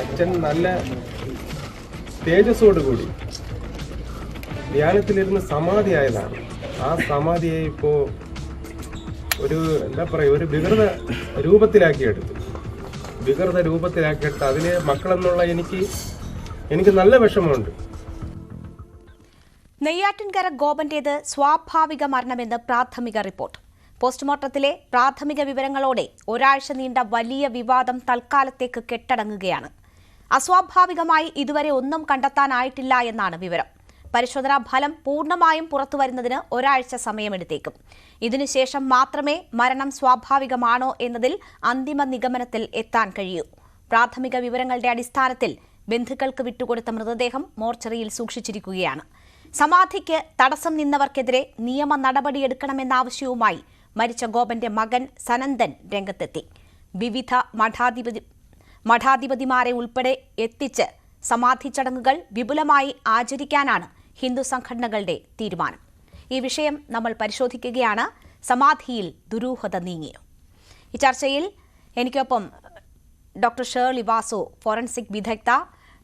അച്ഛൻ നല്ല തേജസ്സോടുകൂടി ധ്യാനത്തിലിരുന്ന് സമാധിയായതാണ്. ആ സമാധിയെ ഇപ്പോൾ ഒരു എന്താ പറയുക, ഒരു വികൃത രൂപത്തിലാക്കിയെടുത്തു. അതിന് മക്കളെന്നുള്ള എനിക്ക് നല്ല വിഷമമുണ്ട്. നെയ്യാറ്റിൻകര ഗോപന്റേത് സ്വാഭാവിക മരണമെന്ന് പ്രാഥമിക റിപ്പോർട്ട്. പോസ്റ്റ്മോർട്ടത്തിലെ പ്രാഥമിക വിവരങ്ങളോടെ ഒരാഴ്ച നീണ്ട വലിയ വിവാദം തൽക്കാലത്തേക്ക് കെട്ടടങ്ങുകയാണ്. അസ്വാഭാവികമായി ഇതുവരെ ഒന്നും കണ്ടെത്താനായിട്ടില്ല എന്നാണ് വിവരം. പരിശോധനാ ഫലം പൂർണ്ണമായും പുറത്തുവരുന്നതിന് ഒരാഴ്ച സമയമെടുത്തേക്കും. ഇതിനുശേഷം മാത്രമേ മരണം സ്വാഭാവികമാണോ എന്നതിൽ അന്തിമ നിഗമനത്തിൽ എത്താൻ കഴിയൂ. പ്രാഥമിക വിവരങ്ങളുടെ അടിസ്ഥാനത്തിൽ ബന്ധുക്കൾക്ക് വിട്ടുകൊടുത്ത മൃതദേഹം മോർച്ചറിയിൽ സൂക്ഷിച്ചിരിക്കുകയാണ്. സമാധിക്ക് തടസ്സം നിന്നവർക്കെതിരെ നിയമ നടപടിയെടുക്കണമെന്ന മരിച്ച ഗോപന്റെ മകൻ സനന്ദൻ രംഗത്തെത്തി. വിവിധ മഠാധിപതിമാരെ ഉൾപ്പെടെ എത്തിച്ച് സമാധി ചടങ്ങുകൾ വിപുലമായി ആചരിക്കാനാണ് ഹിന്ദു സംഘടനകളുടെ തീരുമാനം. ഈ വിഷയം നമ്മൾ പരിശോധിക്കുകയാണ്. സമാധിയിൽ ദുരൂഹത നീങ്ങിയോ? ഈ ചർച്ചയിൽ എനിക്കൊപ്പം ഡോക്ടർ ഷേർലി വാസു, ഫോറൻസിക് വിദഗ്ധ,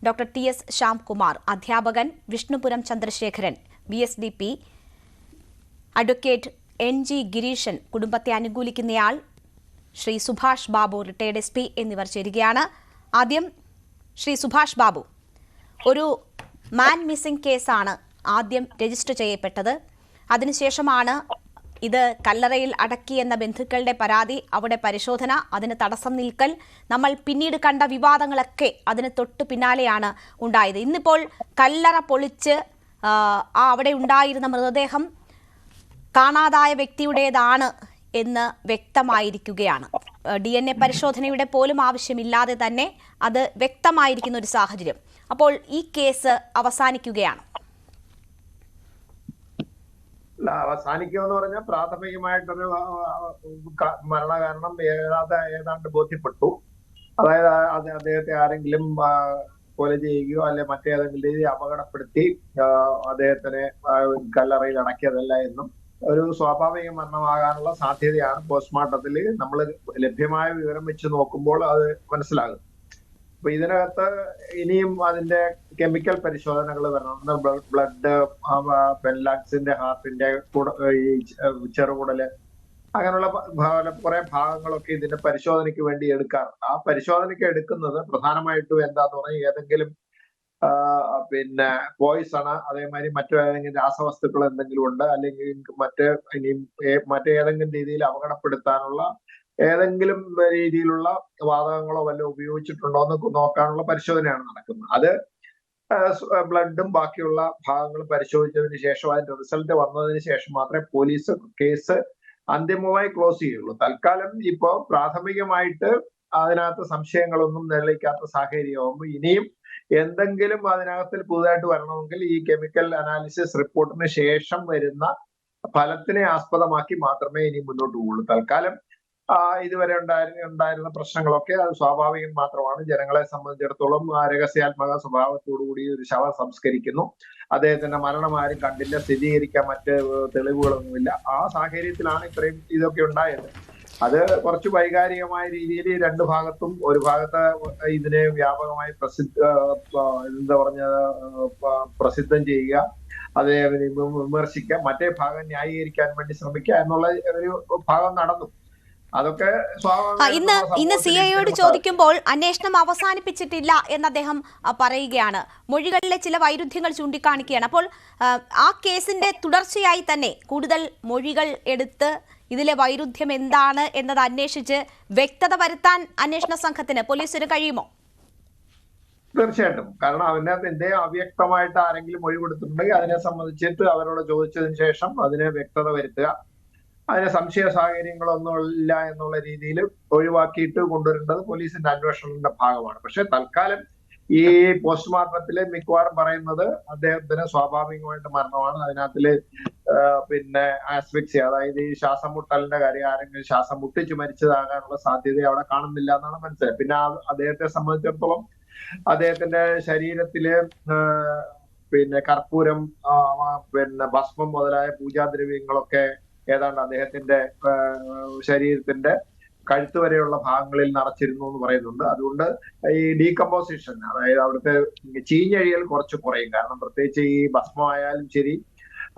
ഡോക്ടർ TS ശ്യാംകുമാർ, അധ്യാപകൻ, Vishnupuram Chandrasekharan, VSDP, advocate NG Gireeshan, കുടുംബത്തെ അനുകൂലിക്കുന്നയാൾ ശ്രീ സുഭാഷ് ബാബു, റിട്ടയർഡ് SP എന്നിവർ ചേരുകയാണ്. ആദ്യം ശ്രീ സുഭാഷ് ബാബു, ഒരു മാൻ മിസ്സിംഗ് കേസാണ് ആദ്യം രജിസ്റ്റർ ചെയ്യപ്പെട്ടത്. അതിനുശേഷമാണ് ഇത് കല്ലറയിൽ അടക്കിയെന്ന ബന്ധുക്കളുടെ പരാതി, അവിടെ പരിശോധന, അതിന് തടസ്സം നിൽക്കൽ, നമ്മൾ പിന്നീട് കണ്ട വിവാദങ്ങളൊക്കെ അതിന് തൊട്ടു പിന്നാലെയാണ് ഉണ്ടായത്. ഇന്നിപ്പോൾ കല്ലറ പൊളിച്ച് അവിടെ ഉണ്ടായിരുന്ന മൃതദേഹം കാണാതായ വ്യക്തിയുടേതാണ് എന്ന് വ്യക്തമായിരിക്കുകയാണ്. DNA പരിശോധനയുടെ പോലും ആവശ്യമില്ലാതെ തന്നെ അത് വ്യക്തമായിരിക്കുന്ന ഒരു സാഹചര്യം. അപ്പോൾ ഈ കേസ് അവസാനിക്കുകയാണ്. അവസാനിക്കുമെന്ന് പറഞ്ഞാൽ പ്രാഥമികമായിട്ടൊരു മരണകാരണം ഏതാണ്ട് ബോധ്യപ്പെട്ടു. അതായത് അദ്ദേഹത്തെ ആരെങ്കിലും കൊല ചെയ്യുകയോ അല്ലെ മറ്റേതെങ്കിലും രീതി അപകടപ്പെടുത്തി അദ്ദേഹത്തിനെ കല്ലറയിൽ അടക്കിയതല്ല എന്നും ഒരു സ്വാഭാവിക മരണമാകാനുള്ള സാധ്യതയാണ് പോസ്റ്റ്മോർട്ടത്തിൽ നമ്മൾ ലഭ്യമായ വിവരം വെച്ച് നോക്കുമ്പോൾ അത് മനസ്സിലാകും. അപ്പൊ ഇതിനകത്ത് ഇനിയും അതിന്റെ കെമിക്കൽ പരിശോധനകൾ വരണം. ബ്ലഡ്, ലങ്സിന്റെ, ഹാർട്ടിന്റെ, ചെറുകുടല്, അങ്ങനെയുള്ള കുറെ ഭാഗങ്ങളൊക്കെ ഇതിന്റെ പരിശോധനയ്ക്ക് വേണ്ടി എടുക്കാറുണ്ട്. ആ പരിശോധനയ്ക്ക് എടുക്കുന്നത് പ്രധാനമായിട്ടും എന്താന്ന് പറഞ്ഞാൽ ഏതെങ്കിലും പോയിസണ്, അതേമാതിരി മറ്റേതെങ്കിലും രാസവസ്തുക്കൾ എന്തെങ്കിലും ഉണ്ട്, അല്ലെങ്കിൽ മറ്റേതെങ്കിലും രീതിയിൽ അപകടപ്പെടുത്താനുള്ള ഏതെങ്കിലും രീതിയിലുള്ള വാതകങ്ങളോ വല്ലതും ഉപയോഗിച്ചിട്ടുണ്ടോ എന്ന് നോക്കാനുള്ള പരിശോധനയാണ് നടക്കുന്നത്. അത് ബ്ലഡും ബാക്കിയുള്ള ഭാഗങ്ങളും പരിശോധിച്ചതിന് ശേഷം അതിന്റെ റിസൾട്ട് വന്നതിന് ശേഷം മാത്രമേ പോലീസ് കേസ് അന്തിമമായി ക്ലോസ് ചെയ്യുള്ളൂ. തൽക്കാലം ഇപ്പോ പ്രാഥമികമായിട്ട് അതിനകത്ത് സംശയങ്ങളൊന്നും നിലനിൽക്കാത്ത സാഹചര്യമാകുമ്പോൾ ഇനിയും എന്തെങ്കിലും അതിനകത്തിൽ പുതുതായിട്ട് വരണമെങ്കിൽ ഈ കെമിക്കൽ അനാലിസിസ് റിപ്പോർട്ടിന് ശേഷം വരുന്ന ഫലത്തിനെ ആസ്പദമാക്കി മാത്രമേ ഇനി മുന്നോട്ട് പോകുള്ളൂ. തൽക്കാലം ഇതുവരെ ഉണ്ടായിരുന്ന പ്രശ്നങ്ങളൊക്കെ അത് സ്വാഭാവികം മാത്രമാണ്. ജനങ്ങളെ സംബന്ധിച്ചിടത്തോളം രഹസ്യാത്മക സ്വഭാവത്തോടുകൂടി ഒരു ശവം സംസ്കരിക്കുന്നു. അദ്ദേഹത്തിന്റെ മരണം ആരും കണ്ടില്ല, സ്ഥിരീകരിക്കാൻ മറ്റ് തെളിവുകളൊന്നുമില്ല. ആ സാഹചര്യത്തിലാണ് ഇത്രയും ഇതൊക്കെ ഉണ്ടായത്. അത് കുറച്ച് വൈകാരികമായ രീതിയിൽ രണ്ട് ഭാഗത്തും, ഒരു ഭാഗത്ത് ഇതിനെ വ്യാപകമായി പ്രസിദ്ധം ചെയ്യുക, അതേ വിമർശിക്കുക, മറ്റേ ഭാഗം ന്യായീകരിക്കാൻ വേണ്ടി ശ്രമിക്കുക എന്നുള്ള ഒരു ഭാഗം നടന്നു. അതൊക്കെ ഇന്ന് CIയോട് ചോദിക്കുമ്പോൾ അന്വേഷണം അവസാനിപ്പിച്ചിട്ടില്ല എന്ന് അദ്ദേഹം പറയുകയാണ്. മൊഴികളിലെ ചില വൈരുദ്ധ്യങ്ങൾ ചൂണ്ടിക്കാണിക്കുകയാണ്. അപ്പോൾ ആ കേസിന്റെ തുടർച്ചയായി തന്നെ കൂടുതൽ മൊഴികൾ എടുത്ത് ഇതിലെ വൈരുദ്ധ്യം എന്താണ് എന്നത് അന്വേഷിച്ച് വ്യക്തത വരുത്താൻ അന്വേഷണ സംഘത്തിന്, പോലീസിന് കഴിയുമോ? തീർച്ചയായിട്ടും. കാരണം അതിനകത്ത് അവ്യക്തമായിട്ട് ആരെങ്കിലും മൊഴി കൊടുത്തിട്ടുണ്ടെങ്കിൽ അതിനെ സംബന്ധിച്ചിട്ട് അവരോട് ചോദിച്ചതിന് ശേഷം അതിനെ വ്യക്തത വരുത്തുക. അതിന് സംശയ സാഹചര്യങ്ങളൊന്നും ഇല്ല എന്നുള്ള രീതിയിൽ ഒഴിവാക്കിയിട്ട് കൊണ്ടുവരേണ്ടത് പോലീസിന്റെ അന്വേഷണത്തിന്റെ ഭാഗമാണ്. പക്ഷെ തൽക്കാലം ഈ പോസ്റ്റ്മോർട്ടത്തില് മിക്കവാറും പറയുന്നത് അദ്ദേഹത്തിന് സ്വാഭാവികമായിട്ട് മരണമാണ്. അതിനകത്തില് ആസ്ഫിക്സിയ, അതായത് ഈ ശ്വാസം മുട്ടലിന്റെ കാര്യം, ആരെങ്കിലും ശ്വാസം മുട്ടിച്ച് മരിച്ചതാകാനുള്ള സാധ്യത അവിടെ കാണുന്നില്ല എന്നാണ് മനസ്സിലായത്. പിന്നെ അദ്ദേഹത്തെ സംബന്ധിച്ചിടത്തോളം അദ്ദേഹത്തിന്റെ ശരീരത്തില് കർപ്പൂരം, ഭസ്മം മുതലായ പൂജാദ്രവ്യങ്ങളൊക്കെ ഏതാണ്ട് അദ്ദേഹത്തിന്റെ ശരീരത്തിന്റെ കഴുത്ത് വരെയുള്ള ഭാഗങ്ങളിൽ നിറച്ചിരുന്നു എന്ന് പറയുന്നുണ്ട്. അതുകൊണ്ട് ഈ ഡീകമ്പോസിഷൻ, അതായത് അവിടുത്തെ ചീഞ്ഞഴിയൽ കുറച്ച് കുറയും. കാരണം പ്രത്യേകിച്ച് ഈ ഭസ്മമായാലും ശരി,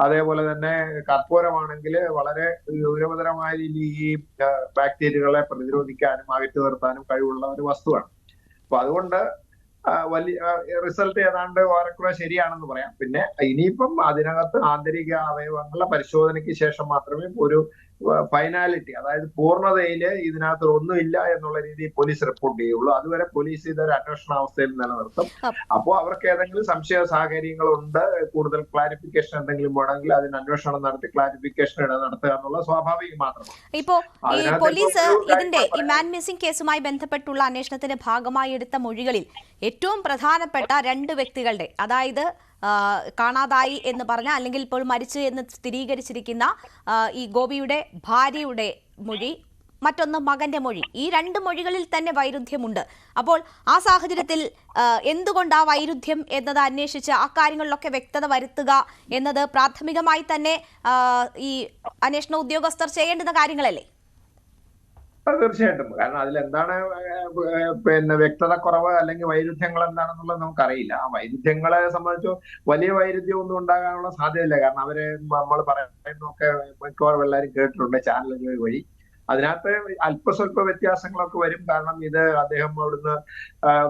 അതേപോലെ തന്നെ കർപ്പൂരമാണെങ്കിൽ വളരെ ഗൗരവതരമായ രീതിയിൽ ഈ ബാക്ടീരിയകളെ പ്രതിരോധിക്കാനും അകറ്റി നിർത്താനും കഴിവുള്ള ഒരു വസ്തുവാണ്. അപ്പൊ അതുകൊണ്ട് വലിയ റിസൾട്ട് ഏതാണ്ട് ഏറെക്കുറെ ശരിയാണെന്ന് പറയാം. പിന്നെ ഇനിയിപ്പം അതിനകത്ത് ആന്തരിക അവയവങ്ങളുടെ പരിശോധനയ്ക്ക് ശേഷം മാത്രമേ ഒരു ഫൈനാലിറ്റി, അതായത് പൂർണ്ണതയിൽ ഇതിനകത്ത് ഒന്നുമില്ല എന്നുള്ള രീതിയിൽ പോലീസ് റിപ്പോർട്ട് ചെയ്യുള്ളൂ. അതുവരെ പോലീസ് ഇതൊരു അന്വേഷണാവസ്ഥയിൽ നിലനിർത്തും. അപ്പോൾ അവർക്ക് ഏതെങ്കിലും സംശയ സാഹചര്യങ്ങളുണ്ട്, കൂടുതൽ ക്ലാരിഫിക്കേഷൻ എന്തെങ്കിലും വേണമെങ്കിൽ അതിന് അന്വേഷണം നടത്തി ക്ലാരിഫിക്കേഷൻ നടത്തുക എന്നുള്ള സ്വാഭാവികം മാത്രമാണ്. ഇപ്പോ ഈ പോലീസ് ഇതിന്റെ ഈ മാൻ മിസ്സിംഗ് കേസുമായി ബന്ധപ്പെട്ടുള്ള അന്വേഷണത്തിന്റെ ഭാഗമായി എടുത്ത മൊഴികളിൽ ഏറ്റവും പ്രധാനപ്പെട്ട 2 വ്യക്തികളുടെ, അതായത് കാണാതായി എന്ന് പറഞ്ഞ അല്ലെങ്കിൽ ഇപ്പോൾ മരിച്ചു എന്ന് സ്ഥിരീകരിച്ചിരിക്കുന്ന ഈ ഗോപിയുടെ ഭാര്യയുടെ മൊഴി, മറ്റൊന്ന് മകന്റെ മൊഴി, ഈ 2 മൊഴികളിൽ തന്നെ വൈരുദ്ധ്യമുണ്ട്. അപ്പോൾ ആ സാഹചര്യത്തിൽ എന്തുകൊണ്ട് ആ വൈരുദ്ധ്യം എന്നത് അന്വേഷിച്ച് അക്കാര്യങ്ങളിലൊക്കെ വ്യക്തത വരുത്തുക എന്നത് പ്രാഥമികമായി തന്നെ ഈ അന്വേഷണ ഉദ്യോഗസ്ഥർ ചെയ്യേണ്ടുന്ന കാര്യങ്ങളല്ലേ? തീർച്ചയായിട്ടും. കാരണം അതിലെന്താണ് പിന്നെ വ്യക്തത കുറവ് അല്ലെങ്കിൽ വൈരുദ്ധ്യങ്ങൾ എന്താണെന്നുള്ളത് നമുക്കറിയില്ല. ആ വൈരുദ്ധ്യങ്ങളെ സംബന്ധിച്ച് വലിയ വൈരുദ്ധ്യം ഒന്നും ഉണ്ടാകാനുള്ള സാധ്യതയില്ല. കാരണം അവര് നമ്മൾ പറയുന്നതൊക്കെ മിക്കവാറും എല്ലാവരും കേട്ടിട്ടുണ്ട് ചാനലുകൾ വഴി. അതിനകത്ത് അല്പസ്വല്പ വ്യത്യാസങ്ങളൊക്കെ വരും. കാരണം ഇത് അദ്ദേഹം അവിടുന്ന്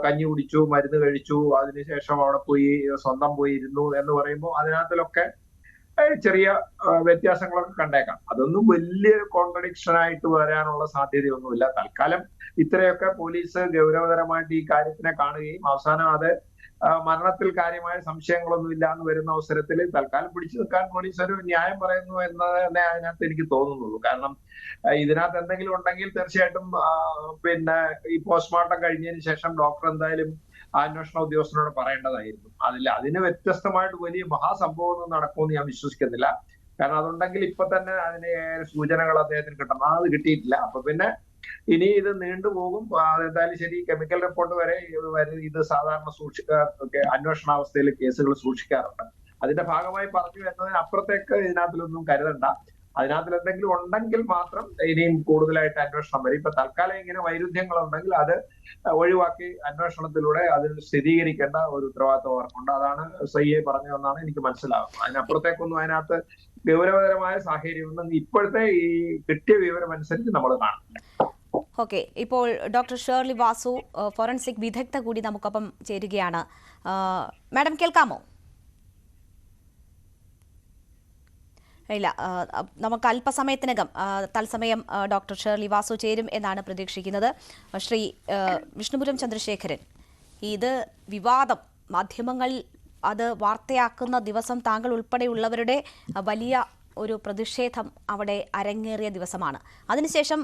കഞ്ഞി കുടിച്ചു, മരുന്ന് കഴിച്ചു, അതിനുശേഷം അവിടെ പോയി സ്വന്തം പോയി ഇരുന്നു എന്ന് പറയുമ്പോൾ അതിനകത്തിലൊക്കെ ചെറിയ വ്യത്യാസങ്ങളൊക്കെ കണ്ടേക്കാം. അതൊന്നും വലിയ കോൺട്രഡിക്ഷൻ ആയിട്ട് വരാനുള്ള സാധ്യതയൊന്നുമില്ല. തൽക്കാലം ഇത്രയൊക്കെ പോലീസ് ഗൗരവതരമായിട്ട് ഈ കാര്യത്തിനെ കാണുകയും അവസാനം അത് മരണത്തിൽ കാര്യമായ സംശയങ്ങളൊന്നും ഇല്ല എന്ന് വരുന്ന അവസരത്തിൽ തൽക്കാലം പിടിച്ചു നിൽക്കാൻ പോലീസ് ഒരു ന്യായം പറയുന്നു എന്നത് തന്നെ അതിനകത്ത് എനിക്ക് തോന്നുന്നുള്ളൂ. കാരണം ഇതിനകത്ത് എന്തെങ്കിലും ഉണ്ടെങ്കിൽ തീർച്ചയായിട്ടും പിന്നെ ഈ പോസ്റ്റ്മോർട്ടം കഴിഞ്ഞതിന് ശേഷം ഡോക്ടർ എന്തായാലും അന്വേഷണ ഉദ്യോഗസ്ഥനോട് പറയേണ്ടതായിരുന്നു. അതിന് വ്യത്യസ്തമായിട്ട് വലിയ മഹാസംഭവം ഒന്നും നടക്കുമെന്ന് ഞാൻ വിശ്വസിക്കുന്നില്ല. കാരണം അതുണ്ടെങ്കിൽ ഇപ്പൊ തന്നെ അതിന് സൂചനകൾ അദ്ദേഹത്തിന് കിട്ടണം, അത് കിട്ടിയിട്ടില്ല. അപ്പൊ പിന്നെ ഇനി ഇത് നീണ്ടുപോകും. അതെന്തായാലും ശരി, കെമിക്കൽ റിപ്പോർട്ട് വരെ ഇത് സാധാരണ അന്വേഷണാവസ്ഥയിൽ കേസുകൾ സൂക്ഷിക്കാറുണ്ട്. അതിന്റെ ഭാഗമായി പറഞ്ഞു എന്നതിനപ്പുറത്തേക്ക് ഇതിനകത്തിലൊന്നും കരുതണ്ട. അതിനകത്തിൽ എന്തെങ്കിലും ഉണ്ടെങ്കിൽ മാത്രം ഇനിയും കൂടുതലായിട്ട് അന്വേഷണം വരും. ഇപ്പൊ തൽക്കാലം ഇങ്ങനെ വൈരുദ്ധ്യങ്ങൾ ഉണ്ടെങ്കിൽ അത് ഒഴിവാക്കി അന്വേഷണത്തിലൂടെ അത് സ്ഥിരീകരിക്കേണ്ട ഒരു ഉത്തരവാദിത്വം അവർക്കുണ്ട്. അതാണ് SIA പറഞ്ഞതെന്നാണ് എനിക്ക് മനസ്സിലാകുന്നത്. അതിനപ്പുറത്തേക്കൊന്നും അതിനകത്ത് ഗൗരവതരമായ സാഹചര്യമൊന്നും ഇപ്പോഴത്തെ ഈ കിട്ടിയ വിവരം അനുസരിച്ച് നമ്മൾ കാണുന്നില്ല. ഓക്കെ, ഇപ്പോൾ ഡോക്ടർ ഷേർലി വാസു, ഫോറൻസിക് വിദഗ്ധ കൂടി നമുക്കൊപ്പം ചേരുകയാണ്. മാഡം കേൾക്കാമോ? ഇല്ല, നമുക്ക് അല്പസമയത്തിനകം തത്സമയം ഡോക്ടർ ഷേർലി വാസു ചേരും എന്നാണ് പ്രതീക്ഷിക്കുന്നത്. ശ്രീ വിഷ്ണുപുരം ചന്ദ്രശേഖരൻ, ഇത് വിവാദം മാധ്യമങ്ങളിൽ അത് വാർത്തയാക്കുന്ന ദിവസം താങ്കൾ ഉൾപ്പെടെയുള്ളവരുടെ വലിയ ഒരു പ്രതിഷേധം അവിടെ അരങ്ങേറിയ ദിവസമാണ്. അതിനുശേഷം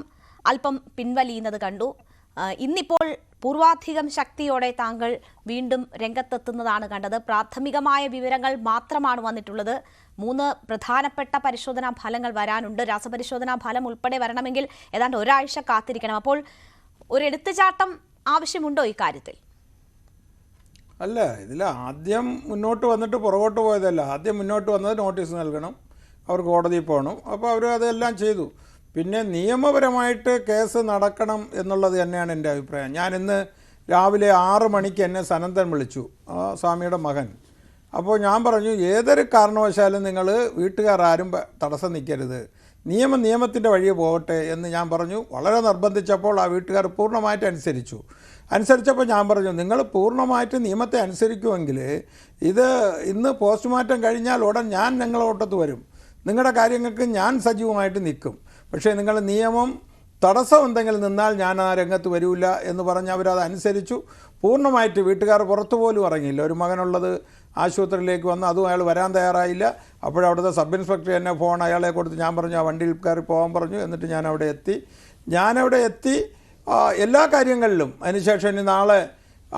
അല്പം പിൻവലിയുന്നത് കണ്ടു. ഇന്നിപ്പോൾ പൂർവാധികം ശക്തിയോടെ താങ്കൾ വീണ്ടും രംഗത്തെത്തുന്നതാണ് കണ്ടത്. പ്രാഥമികമായ വിവരങ്ങൾ മാത്രമാണ് വന്നിട്ടുള്ളത്. 3 പ്രധാനപ്പെട്ട പരിശോധനാ ഫലങ്ങൾ വരാനുണ്ട്. രാസപരിശോധനാ ഫലം ഉൾപ്പെടെ വരണമെങ്കിൽ ഏതാണ്ട് ഒരാഴ്ച കാത്തിരിക്കണം. അപ്പോൾ ഒരു എടുത്തുചാട്ടം ആവശ്യമുണ്ടോ ഇക്കാര്യത്തിൽ? അല്ല, ഇതിൽ ആദ്യം മുന്നോട്ട് വന്നിട്ട് പുറകോട്ട് പോയതല്ല. ആദ്യം മുന്നോട്ട് വന്നത് നോട്ടീസ് നൽകണം, അവർ കോടതിയിൽ പോകണം. അപ്പോൾ അവർ അതെല്ലാം ചെയ്തു. പിന്നെ നിയമപരമായിട്ട് കേസ് നടക്കണം എന്നുള്ളത് തന്നെയാണ് എൻ്റെ അഭിപ്രായം. ഞാൻ ഇന്ന് രാവിലെ 6 മണിക്ക് എന്നെ സനന്ദൻ വിളിച്ചു, സ്വാമിയുടെ മകൻ. അപ്പോൾ ഞാൻ പറഞ്ഞു, ഏതൊരു കാരണവശാലും നിങ്ങൾ വീട്ടുകാർ ആരും തടസ്സം നിൽക്കരുത്, നിയമത്തിൻ്റെ വഴിയെ പോകട്ടെ എന്ന് ഞാൻ പറഞ്ഞു. വളരെ നിർബന്ധിച്ചപ്പോൾ ആ വീട്ടുകാർ പൂർണ്ണമായിട്ട് അനുസരിച്ചപ്പോൾ ഞാൻ പറഞ്ഞു, നിങ്ങൾ പൂർണ്ണമായിട്ട് നിയമത്തെ അനുസരിക്കുമെങ്കിൽ ഇന്ന് പോസ്റ്റ്മോർട്ടം കഴിഞ്ഞാൽ ഉടൻ ഞാൻ നിങ്ങളോട്ടത്ത് വരും, നിങ്ങളുടെ കാര്യങ്ങൾക്ക് ഞാൻ സജീവമായിട്ട് നിൽക്കും. പക്ഷേ നിങ്ങൾ നിയമം തടസ്സം എന്തെങ്കിലും നിന്നാൽ ഞാൻ ആ രംഗത്ത് വരില്ല എന്ന് പറഞ്ഞ് അവരത് അനുസരിച്ചു. പൂർണ്ണമായിട്ട് വീട്ടുകാർ പുറത്തു പോലും ഇറങ്ങിയില്ല. ഒരു മകനുള്ളത് ആശുപത്രിയിലേക്ക് വന്ന് അതും അയാൾ വരാൻ തയ്യാറായില്ല. അപ്പോഴവിടുത്തെ സബ് ഇൻസ്പെക്ടർ എന്നെ ഫോൺ അയാളെ കൊടുത്ത് ഞാൻ പറഞ്ഞു ആ വണ്ടിയിൽ കയറി പോകാൻ പറഞ്ഞു. എന്നിട്ട് ഞാനവിടെ എത്തി എല്ലാ കാര്യങ്ങളിലും അതിനുശേഷം ഇനി നാളെ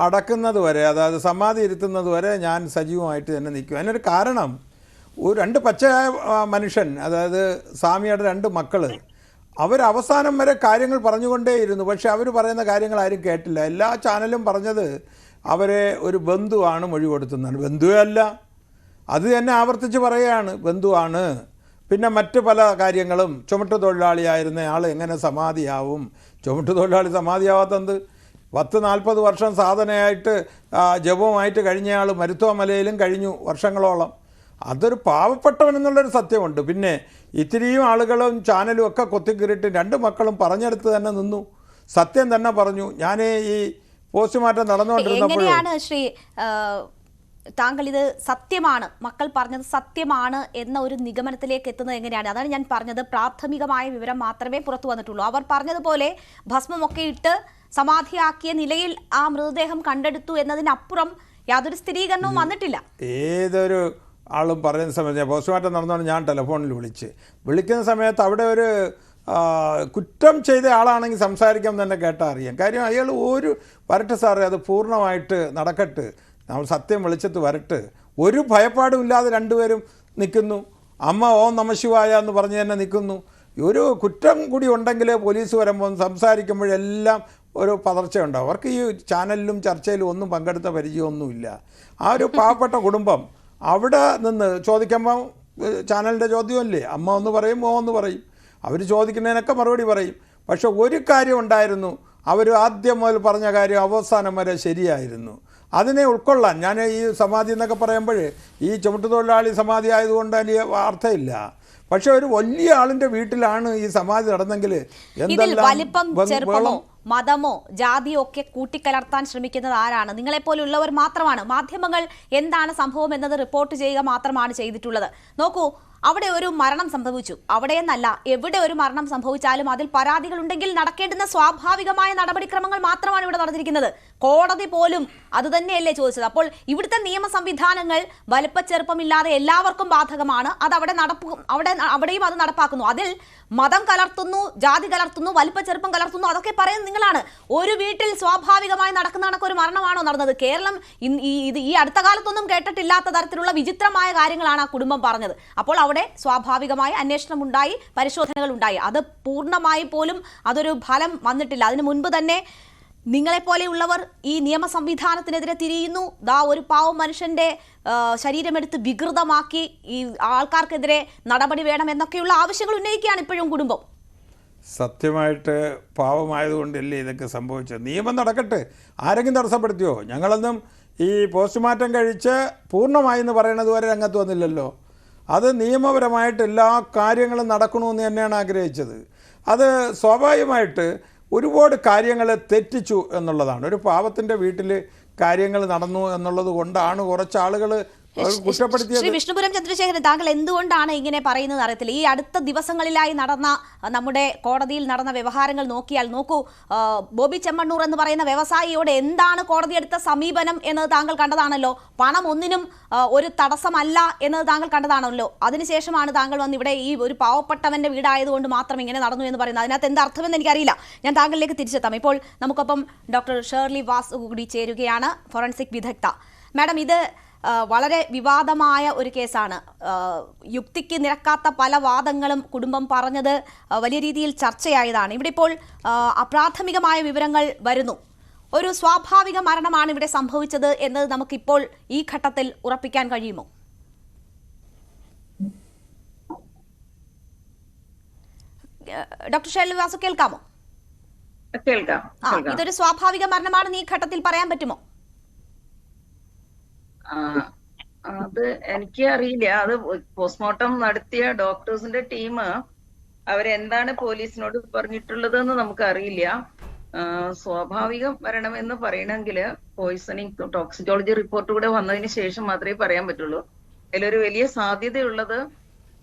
അടക്കുന്നത് വരെ, അതായത് സമാധി ഇരുത്തുന്നത് വരെ ഞാൻ സജീവമായിട്ട് തന്നെ നിൽക്കും. അതിനൊരു കാരണം, 2 പച്ചയായ മനുഷ്യൻ, അതായത് സ്വാമിയുടെ 2 മക്കൾ, അവരവസാനം വരെ കാര്യങ്ങൾ പറഞ്ഞുകൊണ്ടേയിരുന്നു. പക്ഷെ അവർ പറയുന്ന കാര്യങ്ങൾ ആരും കേട്ടില്ല. എല്ലാ ചാനലും പറഞ്ഞത് അവരെ ഒരു ബന്ധുവാണ് മൊഴി കൊടുത്തുന്നതാണ്. ബന്ധുവേ അല്ല, അത് തന്നെ ആവർത്തിച്ച് പറയുകയാണ്, ബന്ധുവാണ്. പിന്നെ മറ്റ് പല കാര്യങ്ങളും, ചുമട്ടുതൊഴിലാളിയായിരുന്ന ആൾ എങ്ങനെ സമാധിയാവും? ചുമട്ടുതൊഴിലാളി സമാധിയാവാത്തത് 10-40 വർഷം സാധനയായിട്ട് ജപവുമായിട്ട് കഴിഞ്ഞയാൾ മരുത്വ മലയിലും കഴിഞ്ഞു വർഷങ്ങളോളം. അതൊരു പാവപ്പെട്ടവനെന്നുള്ളൊരു സത്യമുണ്ട്. പിന്നെ ഇത്തിരിയും ആളുകളും ചാനലും ഒക്കെ കൊത്തിക്കീറിട്ട് 2 മക്കളും പറഞ്ഞെടുത്ത് തന്നെ നിന്നു, സത്യം തന്നെ പറഞ്ഞു. ഞാൻ ഈ പോസ്റ്റ്മോർട്ടം നടന്നുകൊണ്ടിരുന്നപ്പോൾ എങ്ങനെയാണ് ശ്രീ താങ്കൾ ഇത് സത്യമാണ്, മക്കൾ പറഞ്ഞത് സത്യമാണ് എന്ന ഒരു നിഗമനത്തിലേക്ക് എത്തുന്നത് എങ്ങനെയാണ്? അതാണ് ഞാൻ പറഞ്ഞത്, പ്രാഥമികമായ വിവരം മാത്രമേ പുറത്തു വന്നിട്ടുള്ളൂ. അവർ പറഞ്ഞതുപോലെ ഭസ്മമൊക്കെ ഇട്ട് സമാധിയാക്കിയ നിലയിൽ ആ മൃതദേഹം കണ്ടെടുത്തു എന്നതിനപ്പുറം യാതൊരു സ്ഥിരീകരണവും വന്നിട്ടില്ല. ഏതൊരു ആളും പറയുന്ന സമയത്ത് പോസ്റ്റ്മോർട്ടം നടന്നുകൊണ്ട് ഞാൻ ടെലിഫോണിൽ വിളിക്കുന്ന സമയത്ത് അവിടെ ഒരു കുറ്റം ചെയ്ത ആളാണെങ്കിൽ സംസാരിക്കാൻ തന്നെ കേട്ടാൽ അറിയാം. കാര്യം അയാൾ വരട്ടെ സാറേ, അത് പൂർണ്ണമായിട്ട് നടക്കട്ടെ, നമ്മൾ സത്യം വെളിച്ചത്ത് വരട്ടെ, ഒരു ഭയപ്പാടും ഇല്ലാതെ 2 പേരും നിൽക്കുന്നു. അമ്മ ഓം നമഃശിവായ എന്ന് പറഞ്ഞ് തന്നെ നിൽക്കുന്നു. ഒരു കുറ്റം കൂടി ഉണ്ടെങ്കിൽ പോലീസ് വരുമ്പോൾ സംസാരിക്കുമ്പോഴെല്ലാം ഒരു പതർച്ചയുണ്ടാവും. അവർക്ക് ഈ ചാനലിലും ചർച്ചയിലും ഒന്നും പങ്കെടുത്ത പരിചയമൊന്നുമില്ല. ആ ഒരു പാവപ്പെട്ട കുടുംബം അവിടെ നിന്ന് ചോദിക്കുമ്പോൾ ചാനലിൻ്റെ ചോദ്യമല്ലേ, അമ്മ ഒന്ന് പറയും, മോ ഒന്ന് പറയും, അവർ ചോദിക്കുന്നതിനൊക്കെ മറുപടി പറയും. പക്ഷെ ഒരു കാര്യം ഉണ്ടായിരുന്നു, അവർ ആദ്യം മുതൽ പറഞ്ഞ കാര്യം അവസാനം വരെ ശരിയായിരുന്നു. അതിനെ ഉൾക്കൊള്ളാൻ ഞാൻ ഈ സമാധി എന്നൊക്കെ പറയുമ്പോൾ ഈ ചുമട്ടുതൊഴിലാളി സമാധി ആയതുകൊണ്ട് അതിന് അർത്ഥമില്ല. പക്ഷെ ഒരു വലിയ ആളിൻ്റെ വീട്ടിലാണ് ഈ സമാധി നടന്നെങ്കിൽ എന്തെല്ലാം മതമോ ജാതിയോ ഒക്കെ കൂട്ടിക്കലർത്താൻ ശ്രമിക്കുന്നത് ആരാണ്? നിങ്ങളെപ്പോലുള്ളവർ മാത്രമാണ്. മാധ്യമങ്ങൾ എന്താണ് സംഭവം എന്നത് റിപ്പോർട്ട് ചെയ്യുക മാത്രമാണ് ചെയ്തിട്ടുള്ളത്. നോക്കൂ, അവിടെ ഒരു മരണം സംഭവിച്ചു, അവിടെയെന്നല്ല എവിടെ ഒരു മരണം സംഭവിച്ചാലും അതിൽ പരാതികളുണ്ടെങ്കിൽ നടക്കേണ്ടുന്ന സ്വാഭാവികമായ നടപടിക്രമങ്ങൾ മാത്രമാണ് ഇവിടെ നടന്നിരിക്കുന്നത്. കോടതി പോലും അതുതന്നെയല്ലേ ചോദിച്ചത്. അപ്പോൾ ഇവിടുത്തെ നിയമ സംവിധാനങ്ങൾ വലിപ്പച്ചെറുപ്പമില്ലാതെ എല്ലാവർക്കും ബാധകമാണ്. അത് അവിടെയും അത് നടപ്പാക്കുന്നു. അതിൽ മതം കലർത്തുന്നു, ജാതി കലർത്തുന്നു, വലിപ്പച്ചെറുപ്പം കലർത്തുന്നു, അതൊക്കെ പറയുന്നത് നിങ്ങളാണ്. ഒരു വീട്ടിൽ സ്വാഭാവികമായി നടക്കുന്ന കണക്കൊരു മരണമാണോ നടന്നത്? കേരളം ഈ അടുത്ത കാലത്തൊന്നും കേട്ടിട്ടില്ലാത്ത തരത്തിലുള്ള വിചിത്രമായ കാര്യങ്ങളാണ് ആ കുടുംബം പറഞ്ഞത്. അപ്പോൾ അവിടെ സ്വാഭാവികമായി അന്വേഷണം ഉണ്ടായി, പരിശോധനകൾ ഉണ്ടായി. അത് പൂർണ്ണമായി പോലും അതൊരു ഫലം വന്നിട്ടില്ല. അതിനു മുൻപ് തന്നെ നിങ്ങളെപ്പോലെയുള്ളവർ ഈ നിയമ സംവിധാനത്തിനെതിരെ തിരിയുന്നു. ഒരു പാവം മനുഷ്യന്റെ ശരീരമെടുത്ത് വികൃതമാക്കി ഈ ആൾക്കാർക്കെതിരെ നടപടി വേണം എന്നൊക്കെയുള്ള ആവശ്യങ്ങൾ ഉന്നയിക്കുകയാണ് ഇപ്പോഴും കുടുംബം. സത്യമായിട്ട് പാവമായതുകൊണ്ടല്ലേ ഇതൊക്കെ സംഭവിച്ചത്. നിയമം നടക്കട്ടെ, ആരെങ്കിലും തടസ്സപ്പെടുത്തിയോ? ഞങ്ങളൊന്നും ഈ പോസ്റ്റ്മോർട്ടം കഴിച്ച് പൂർണ്ണമായി എന്ന് പറയുന്നത് വരെ രംഗത്ത് വന്നില്ലല്ലോ. അത് നിയമപരമായിട്ട് എല്ലാ കാര്യങ്ങളും നടക്കണമെന്ന് തന്നെയാണ് ആഗ്രഹിച്ചത്. അത് സ്വാഭാവികമായിട്ട് ഒരുപാട് കാര്യങ്ങൾ തെറ്റിച്ചു എന്നുള്ളതാണ്. ഒരു പാവത്തിൻ്റെ വീട്ടിൽ കാര്യങ്ങൾ നടന്നു എന്നുള്ളത് കൊണ്ടാണ് കുറച്ച് ആളുകൾ കുറ്റപ്പെടുത്തിയത്. ശ്രീ വിഷ്ണുപുരം ചന്ദ്രശേഖരൻ, താങ്കൾ എന്തുകൊണ്ടാണ് ഇങ്ങനെ പറയുന്നത് അറിയത്തില്ല. ഈ അടുത്ത ദിവസങ്ങളിലായി നടന്ന നമ്മുടെ കോടതിയിൽ നടന്ന വ്യവഹാരങ്ങൾ നോക്കൂ. ബോബി ചെമ്മണ്ണൂർ എന്ന് പറയുന്ന വ്യവസായിയോട് എന്താണ് കോടതി എടുത്ത സമീപനം എന്നത് താങ്കൾ കണ്ടതാണല്ലോ. പണം ഒന്നിനും ഒരു തടസ്സമല്ല എന്നത് താങ്കൾ കണ്ടതാണല്ലോ. അതിനുശേഷമാണ് താങ്കൾ വന്ന് ഇവിടെ ഈ ഒരു പാവപ്പെട്ടവന്റെ വീടായതുകൊണ്ട് മാത്രം ഇങ്ങനെ നടന്നു എന്ന് പറയുന്നത്. അതിനകത്ത് എന്ത് അർത്ഥമെന്ന് എനിക്കറിയില്ല. ഞാൻ താങ്കളിലേക്ക് തിരിച്ചെത്താം. ഇപ്പോൾ നമുക്കൊപ്പം ഡോക്ടർ ഷേർലി വാസ് കൂടി ചേരുകയാണ്, ഫോറൻസിക് വിദഗ്ധ. മാഡം, ഇത് വളരെ വിവാദമായ ഒരു കേസാണ്. യുക്തിക്ക് നിരക്കാത്ത പല വാദങ്ങളും കുടുംബം പറഞ്ഞത് വലിയ രീതിയിൽ ചർച്ചയായതാണ്. ഇവിടെ ഇപ്പോൾ അപ്രാഥമികമായ വിവരങ്ങൾ വരുന്നു. ഒരു സ്വാഭാവിക മരണമാണ് ഇവിടെ സംഭവിച്ചത് എന്നത് നമുക്കിപ്പോൾ ഈ ഘട്ടത്തിൽ ഉറപ്പിക്കാൻ കഴിയുമോ? ഡോക്ടർ ഷേർലി വാസു, കേൾക്കാമോ? കേൾക്കാം. ഇതൊരു സ്വാഭാവിക മരണമാണെന്ന് ഈ ഘട്ടത്തിൽ പറയാൻ പറ്റുമോ? അത് എനിക്ക് അറിയില്ല. അത് പോസ്റ്റ്മോർട്ടം നടത്തിയ ഡോക്ടേഴ്സിന്റെ ടീം അവരെന്താണ് പോലീസിനോട് പറഞ്ഞിട്ടുള്ളതെന്ന് നമുക്ക് അറിയില്ല. സ്വാഭാവിക മരണം എന്ന് പറയണമെങ്കിൽ പോയിസണിങ് ടോക്സിക്കോളജി റിപ്പോർട്ട് കൂടെ വന്നതിന് ശേഷം മാത്രമേ പറയാൻ പറ്റുള്ളൂ. അതിലൊരു വലിയ സാധ്യതയുള്ളത്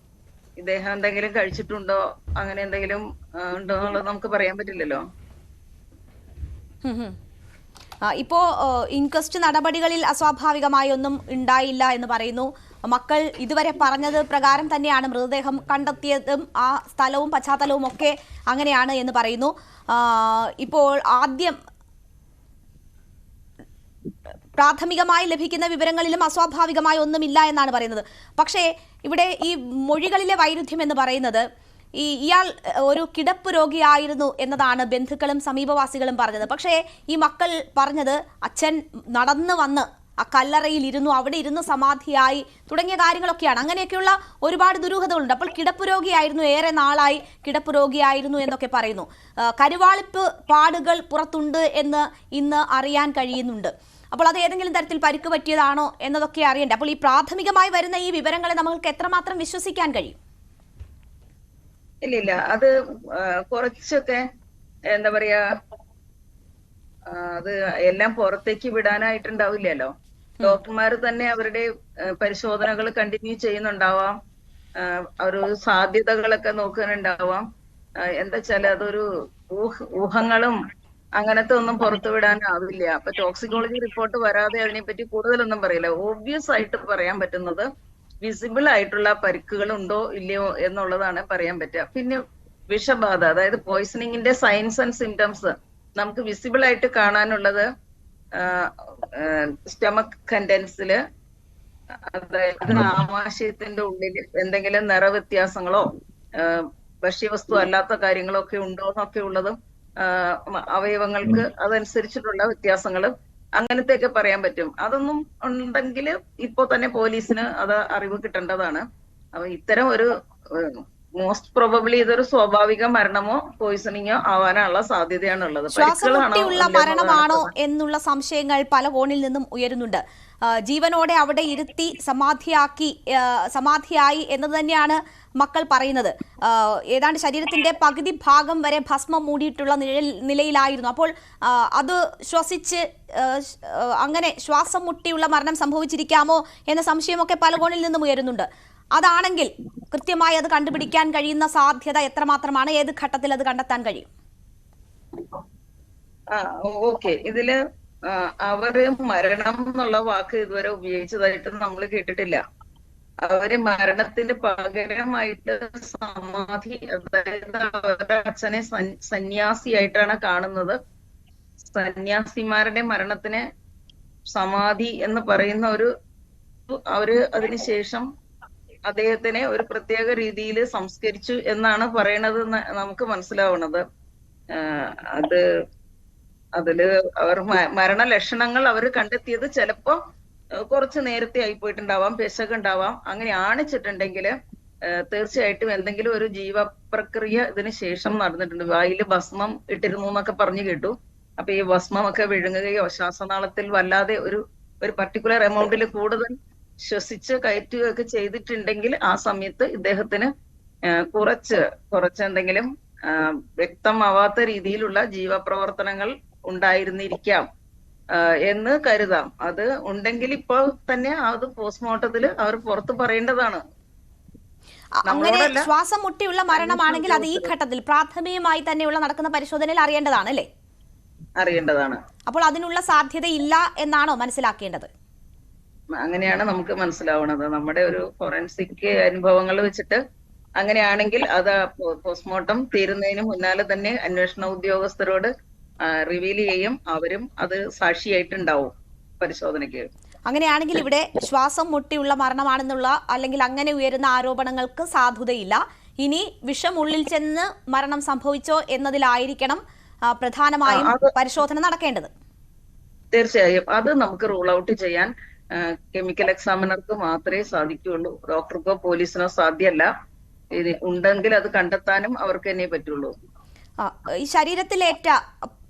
ഇദ്ദേഹം എന്തെങ്കിലും കഴിച്ചിട്ടുണ്ടോ, അങ്ങനെ എന്തെങ്കിലും ഉണ്ടോ എന്നുള്ളത് നമുക്ക് പറയാൻ പറ്റില്ലല്ലോ. ഇപ്പോ ഇൻക്വസ്റ്റ് നടപടികളിൽ അസ്വാഭാവികമായി ഒന്നും ഉണ്ടായില്ല എന്ന് പറയുന്നു. മക്കൾ ഇതുവരെ പറഞ്ഞത് പ്രകാരം തന്നെയാണ് മൃതദേഹം കണ്ടെത്തിയതും ആ സ്ഥലവും പശ്ചാത്തലവും ഒക്കെ അങ്ങനെയാണ് എന്ന് പറയുന്നു. ഇപ്പോൾ ആദ്യം പ്രാഥമികമായി ലഭിക്കുന്ന വിവരങ്ങളിലും അസ്വാഭാവികമായി ഒന്നുമില്ല എന്നാണ് പറയുന്നത്. പക്ഷേ ഇവിടെ ഈ മൊഴികളിലെ വൈരുദ്ധ്യം എന്ന് പറയുന്നത് ഇയാൾ ഒരു കിടപ്പ് രോഗിയായിരുന്നു എന്നതാണ് ബന്ധുക്കളും സമീപവാസികളും പറഞ്ഞത്. പക്ഷേ ഈ മക്കൾ പറഞ്ഞത് അച്ഛൻ നടന്നു വന്ന് ആ കല്ലറയിൽ ഇരുന്നു, അവിടെ ഇരുന്ന് സമാധിയായി തുടങ്ങിയ കാര്യങ്ങളൊക്കെയാണ്. അങ്ങനെയൊക്കെയുള്ള ഒരുപാട് ദുരൂഹതകളുണ്ട്. അപ്പോൾ കിടപ്പ് രോഗിയായിരുന്നു, ഏറെ നാളായി കിടപ്പ് രോഗിയായിരുന്നു എന്നൊക്കെ പറയുന്നു. കരുവാളിപ്പ് പാടുകൾ പുറത്തുണ്ട് എന്ന് ഇന്ന് അറിയാൻ കഴിയുന്നുണ്ട്. അപ്പോൾ അത് ഏതെങ്കിലും തരത്തിൽ പരിക്ക് പറ്റിയതാണോ എന്നതൊക്കെ അറിയണ്ടേ. അപ്പോൾ ഈ പ്രാഥമികമായി വരുന്ന ഈ വിവരങ്ങളെ നമുക്ക് എത്രമാത്രം വിശ്വസിക്കാൻ കഴിയും? ഇല്ല, അത് കുറച്ചൊക്കെ എന്താ പറയാ, അത് എല്ലാം പുറത്തേക്ക് വിടാനായിട്ടുണ്ടാവില്ലല്ലോ. ഡോക്ടർമാർ തന്നെ അവരുടെ പരിശോധനകൾ കണ്ടിന്യൂ ചെയ്യുന്നുണ്ടാവാം, ഒരു സാധ്യതകളൊക്കെ നോക്കുന്നുണ്ടാവാം. എന്താ വെച്ചാല് അതൊരു ഊഹങ്ങളും അങ്ങനത്തെ ഒന്നും പുറത്തു വിടാനാവില്ല. അപ്പൊ ടോക്സിക്കോളജി റിപ്പോർട്ട് വരാതെ അതിനെപ്പറ്റി കൂടുതലൊന്നും പറയില്ല. ഓബ്വിയസ് ആയിട്ട് പറയാൻ പറ്റുന്നത് വിസിബിൾ ആയിട്ടുള്ള പരിക്കുകൾ ഉണ്ടോ ഇല്ലയോ എന്നുള്ളതാണ് പറയാൻ പറ്റുക. പിന്നെ വിഷബാധ, അതായത് പോയിസണിങ്ങിന്റെ സൈൻസ് ആൻഡ് സിംറ്റംസ് നമുക്ക് വിസിബിൾ ആയിട്ട് കാണാനുള്ളത് സ്റ്റമക് കണ്ടൻസില്, അതായത് ആമാശയത്തിന്റെ ഉള്ളിൽ എന്തെങ്കിലും നിറവ്യത്യാസങ്ങളോ ഭക്ഷ്യവസ്തു അല്ലാത്ത കാര്യങ്ങളോ ഒക്കെ ഉണ്ടോ എന്നൊക്കെ ഉള്ളതും അവയവങ്ങൾക്ക് അതനുസരിച്ചിട്ടുള്ള വ്യത്യാസങ്ങളും അങ്ങനത്തെയൊക്കെ പറയാൻ പറ്റും. അതൊന്നും ഉണ്ടെങ്കിൽ ഇപ്പോ തന്നെ പോലീസിന് അത് അറിവ് കിട്ടേണ്ടതാണ്. അപ്പൊ ഇത്തരം ഒരു മോസ്റ്റ് പ്രോബബ്ലി ഇതൊരു സ്വാഭാവിക മരണമോ പോയിസണിങ്ങോ ആവാനുള്ള സാധ്യതയാണുള്ളത്. ശ്വാസമുട്ടിയുള്ള മരണമാണോ എന്നുള്ള സംശയങ്ങൾ പല കോണിൽ നിന്നും ഉയരുന്നുണ്ട്. ജീവനോടെ അവിടെ ഇരുത്തി സമാധിയായി എന്നത് തന്നെയാണ് മക്കൾ പറയുന്നത്. ഏതാണ്ട് ശരീരത്തിന്റെ പകുതി ഭാഗം വരെ ഭസ്മം മൂടിയിട്ടുള്ള നിലയിലായിരുന്നു. അപ്പോൾ അത് ശ്വസിച്ച് അങ്ങനെ ശ്വാസം മുട്ടിയുള്ള മരണം സംഭവിച്ചിരിക്കാമോ എന്ന സംശയമൊക്കെ പല കോണിൽ നിന്നും ഉയരുന്നുണ്ട്. അതാണെങ്കിൽ കൃത്യമായി അത് കണ്ടുപിടിക്കാൻ കഴിയുന്ന സാധ്യത എത്രമാത്രമാണ്? ഏത് ഘട്ടത്തിൽ അത് കണ്ടെത്താൻ കഴിയും? ഓക്കെ, ഇതില് അവര് മരണം എന്നുള്ള വാക്ക് ഇതുവരെ ഉപയോഗിച്ചതായിട്ട് നമ്മൾ കേട്ടിട്ടില്ല. അവര് മരണത്തിന് പകരമായിട്ട് സമാധി, അതായത് അവരുടെ അച്ഛനെ സന്യാസിയായിട്ടാണ് കാണുന്നത്. സന്യാസിമാരുടെ മരണത്തിന് സമാധി എന്ന് പറയുന്ന അവര് അതിനുശേഷം അദ്ദേഹത്തിനെ ഒരു പ്രത്യേക രീതിയിൽ സംസ്കരിച്ചു എന്നാണ് പറയണത്. നമുക്ക് മനസ്സിലാവുന്നത് അതില് അവർ മരണലക്ഷണങ്ങൾ അവർ കണ്ടെത്തിയത് ചിലപ്പോ കുറച്ച് നേരത്തെ ആയിപ്പോയിട്ടുണ്ടാവാം, പെശകുണ്ടാവാം. അങ്ങനെ ആണിച്ചിട്ടുണ്ടെങ്കിൽ തീർച്ചയായിട്ടും എന്തെങ്കിലും ഒരു ജീവപ്രക്രിയ ഇതിന് ശേഷം നടന്നിട്ടുണ്ട്. വായില് ഭസ്മം ഇട്ടിരുന്നു എന്നൊക്കെ പറഞ്ഞു കേട്ടു. അപ്പൊ ഈ ഭസ്മമൊക്കെ വിഴുങ്ങുകയോ ശ്വാസനാളത്തിൽ വല്ലാതെ ഒരു പർട്ടിക്കുലർ എമൗണ്ടിൽ കൂടുതൽ ശ്വസിച്ച് കയറ്റുകയൊക്കെ ചെയ്തിട്ടുണ്ടെങ്കിൽ ആ സമയത്ത് ഇദ്ദേഹത്തിന് കുറച്ച് എന്തെങ്കിലും വ്യക്തമാവാത്ത രീതിയിലുള്ള ജീവപ്രവർത്തനങ്ങൾ ഉണ്ടായിരുന്നിരിക്കാം എന്ന് കരുതാം. അത് ഉണ്ടെങ്കിൽ ഇപ്പോൾ തന്നെ അത് പോസ്റ്റ്മോർട്ടത്തിൽ അവർ പുറത്ത് പറയേണ്ടതാണ്. അങ്ങനെ ശ്വാസം മുട്ടിയുള്ള മരണമാണെങ്കിൽ അത് ഈ ഘട്ടത്തിൽ പ്രാഥമികമായി തന്നെയുള്ള നടക്കുന്ന പരിശോധനയിൽ അറിയേണ്ടതാണ് അല്ലേ? അറിയേണ്ടതാണ്. അപ്പോൾ അതിനുള്ള സാധ്യതയില്ല എന്നാണോ മനസ്സിലാക്കേണ്ടത്? അങ്ങനെയാണ് നമുക്ക് മനസ്സിലാവുന്നത്. നമ്മുടെ ഒരു ഫോറൻസിക് അനുഭവങ്ങൾ വെച്ചിട്ട് അങ്ങനെയാണെങ്കിൽ അത് പോസ്റ്റ്മോർട്ടം തീരുന്നതിന് മുന്നാലെ തന്നെ അന്വേഷണ ഉദ്യോഗസ്ഥരോട് റിവീൽ ചെയ്യും. അവരും അത് സാക്ഷിയായിട്ടുണ്ടാവും പരിശോധനയ്ക്ക്. അങ്ങനെയാണെങ്കിൽ ഇവിടെ ശ്വാസം മുട്ടിയുള്ള മരണമാണെന്നുള്ള അല്ലെങ്കിൽ അങ്ങനെ ഉയരുന്ന ആരോപണങ്ങൾക്ക് സാധുതയില്ല. ഇനി വിഷം ഉള്ളിൽ ചെന്ന് മരണം സംഭവിച്ചോ എന്നതിലായിരിക്കണം പ്രധാനമായും പരിശോധന നടക്കേണ്ടത്. തീർച്ചയായും അത് നമുക്ക് റൂൾ ഔട്ട് ചെയ്യാൻ കെമിക്കൽ എക്സാമിനർക്ക് മാത്രമേ സാധിക്കുകയുള്ളൂ. ഡോക്ടർക്കോ പോലീസിനോ സാധ്യമല്ല. ഉണ്ടെങ്കിൽ അത് കണ്ടെത്താനും അവർക്ക് തന്നെ പറ്റുള്ളൂ. ഈ ശരീരത്തിലേറ്റ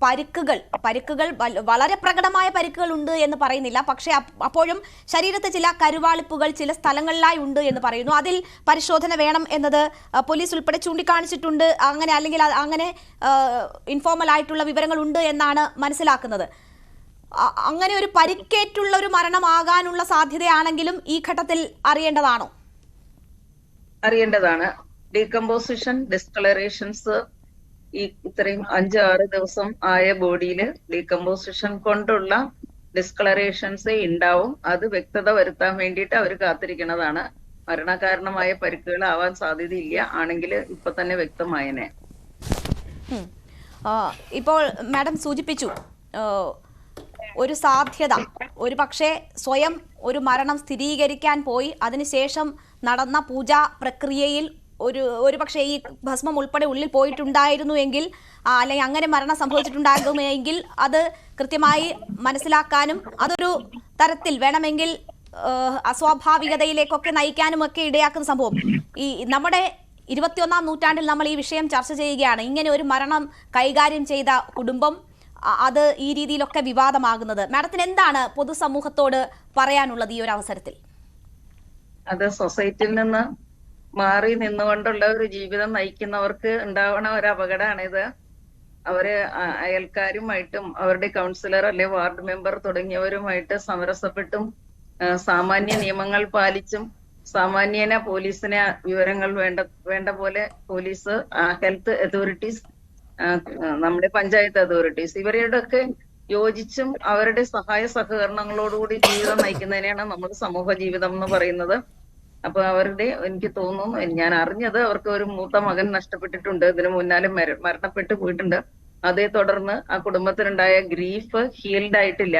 പരിക്കുകൾ വളരെ പ്രകടമായ പരിക്കുകൾ ഉണ്ട് എന്ന് പറയുന്നില്ല. പക്ഷെ അപ്പോഴും ശരീരത്തിൽ ചില കരുവാളിപ്പുകൾ ചില സ്ഥലങ്ങളിലായി ഉണ്ട് എന്ന് പറയുന്നു. അതിൽ പരിശോധന വേണം എന്നത് പോലീസ് ഉൾപ്പെടെ ചൂണ്ടിക്കാണിച്ചിട്ടുണ്ട്. അല്ലെങ്കിൽ അങ്ങനെ ഇൻഫോർമൽ ആയിട്ടുള്ള വിവരങ്ങൾ ഉണ്ട് എന്നാണ് മനസ്സിലാക്കുന്നത്. അങ്ങനെ ഒരു പരിക്കേറ്റുള്ള ഒരു മരണമാകാനുള്ള സാധ്യതയാണെങ്കിലും ഈ ഘട്ടത്തിൽ അറിയേണ്ടതാണോ? അറിയേണ്ടതാണ്. ഡീകമ്പോസിഷൻ, ഡിസ്കളറേഷൻസ് ഈ ഇത്രയും 5-6 ദിവസം ആയ ബോഡിയിൽ ഡീകമ്പോസിഷൻ കൊണ്ടുള്ള ഡിസ്കളറേഷൻസ് ഉണ്ടാവും. അത് വ്യക്തത വരുത്താൻ വേണ്ടിയിട്ട് അവർ കാത്തിരിക്കുന്നതാണ്. മരണകാരണമായ പരിക്കുകൾ ആവാൻ സാധ്യതയില്ല. ആണെങ്കിൽ ഇപ്പൊ തന്നെ വ്യക്തമായനെ. ഇപ്പോൾ മാഡം സൂചിപ്പിച്ചു ഒരു സാധ്യത, ഒരു പക്ഷേ സ്വയം ഒരു മരണം സ്ഥിരീകരിക്കാൻ പോയി അതിനുശേഷം നടന്ന പൂജാ പ്രക്രിയയിൽ ഒരു പക്ഷേ ഈ ഭസ്മം ഉൾപ്പെടെ ഉള്ളിൽ പോയിട്ടുണ്ടായിരുന്നു എങ്കിൽ, അല്ലെങ്കിൽ അങ്ങനെ മരണം സംഭവിച്ചിട്ടുണ്ടാകുമെങ്കിൽ അത് കൃത്യമായി മനസ്സിലാക്കാനും അതൊരു തരത്തിൽ വേണമെങ്കിൽ അസ്വാഭാവികതയിലേക്കൊക്കെ നയിക്കാനും ഒക്കെ ഇടയാക്കുന്ന സംഭവം. ഈ നമ്മുടെ 21ാം നൂറ്റാണ്ടിൽ നമ്മൾ ഈ വിഷയം ചർച്ച ചെയ്യുകയാണ്. ഇങ്ങനെ ഒരു മരണം കൈകാര്യം ചെയ്ത കുടുംബം അത് ഈ രീതിയിലൊക്കെ വിവാദമാകുന്നത്. മാഡത്തിന് എന്താണ് പൊതുസമൂഹത്തോട് പറയാനുള്ളത് ഈ ഒരു അവസരത്തിൽ? അത് സൊസൈറ്റിയിൽ നിന്ന് മാറി നിന്നുകൊണ്ടുള്ള ഒരു ജീവിതം നയിക്കുന്നവർക്ക് ഉണ്ടാവണ ഒരു അപകടമാണിത്. അവര് അയൽക്കാരുമായിട്ടും അവരുടെ കൗൺസിലർ അല്ലെ വാർഡ് മെമ്പർ തുടങ്ങിയവരുമായിട്ട് സമരസപ്പെട്ടും സാമാന്യ നിയമങ്ങൾ പാലിച്ചും സാമാന്യേന പോലീസിനെ വിവരങ്ങൾ വേണ്ട പോലെ പോലീസ്, ഹെൽത്ത് അതോറിറ്റീസ്, നമ്മുടെ പഞ്ചായത്ത് അതോറിറ്റീസ് ഇവരോടൊക്കെ യോജിച്ചും അവരുടെ സഹായ സഹകരണങ്ങളോടുകൂടി ജീവിതം നയിക്കുന്നതിനെയാണ് നമ്മൾ സമൂഹ ജീവിതം എന്ന് പറയുന്നത്. അപ്പൊ എനിക്ക് തോന്നുന്നു, ഞാൻ അറിഞ്ഞത് അവർക്ക് ഒരു മൂത്ത മകൻ നഷ്ടപ്പെട്ടിട്ടുണ്ട്, ഇതിനു മുന്നാലെ മരണപ്പെട്ടു പോയിട്ടുണ്ട്. അതേ തുടർന്ന് ആ കുടുംബത്തിനുണ്ടായ ഗ്രീഫ് ഹീൽഡ് ആയിട്ടില്ല.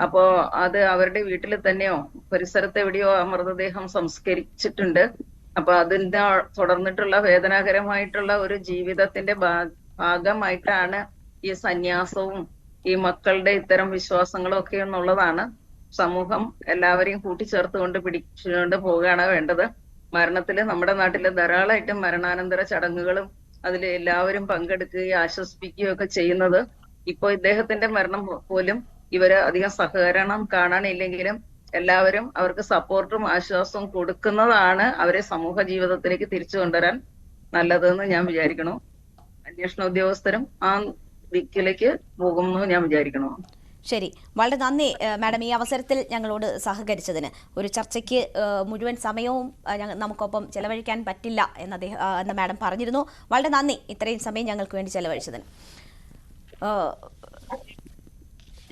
അപ്പോ അത് അവരുടെ വീട്ടിൽ തന്നെയോ പരിസരത്ത് എവിടെയോ ആ മൃതദേഹം സംസ്കരിച്ചിട്ടുണ്ട്. അപ്പൊ അതിന്റെ തുടർന്നിട്ടുള്ള വേദനാകരമായിട്ടുള്ള ഒരു ജീവിതത്തിന്റെ ഭാഗമായിട്ടാണ് ഈ സന്യാസവും ഈ മക്കളുടെ ഇത്തരം വിശ്വാസങ്ങളും ഒക്കെ എന്നുള്ളതാണ്. സമൂഹം എല്ലാവരെയും കൂട്ടിച്ചേർത്തുകൊണ്ട് പിടിച്ചുകൊണ്ട് പോവുകയാണ് വേണ്ടത്. മരണത്തില് നമ്മുടെ നാട്ടില് ധാരാളമായിട്ട് മരണാനന്തര ചടങ്ങുകളും അതിൽ എല്ലാവരും പങ്കെടുക്കുകയും ആശ്വസിപ്പിക്കുകയും ഒക്കെ ചെയ്യുന്നത്. ഇപ്പൊ ഇദ്ദേഹത്തിന്റെ മരണം പോലും ഇവര് അധികം സഹകരണം കാണാനില്ലെങ്കിലും എല്ലാവരും അവർക്ക് സപ്പോർട്ടും ആശ്വാസവും കൊടുക്കുന്നതാണ് അവരെ സമൂഹ ജീവിതത്തിലേക്ക് തിരിച്ചു കൊണ്ടുവരാൻ നല്ലതെന്ന് ഞാൻ വിചാരിക്കണു. അന്വേഷണ ഉദ്യോഗസ്ഥരും ആ ദിക്കിലേക്ക് പോകുന്നു ഞാൻ വിചാരിക്കണു. ശരി, വളരെ നന്ദി മാഡം ഈ അവസരത്തിൽ ഞങ്ങളോട് സഹകരിച്ചതിന്. ഒരു ചർച്ചയ്ക്ക് മുഴുവൻ സമയവും നമുക്കൊപ്പം ചെലവഴിക്കാൻ പറ്റില്ല എന്ന് മാഡം പറഞ്ഞിരുന്നു. വളരെ നന്ദി ഇത്രയും സമയം ഞങ്ങൾക്ക് വേണ്ടി ചെലവഴിച്ചതിന്.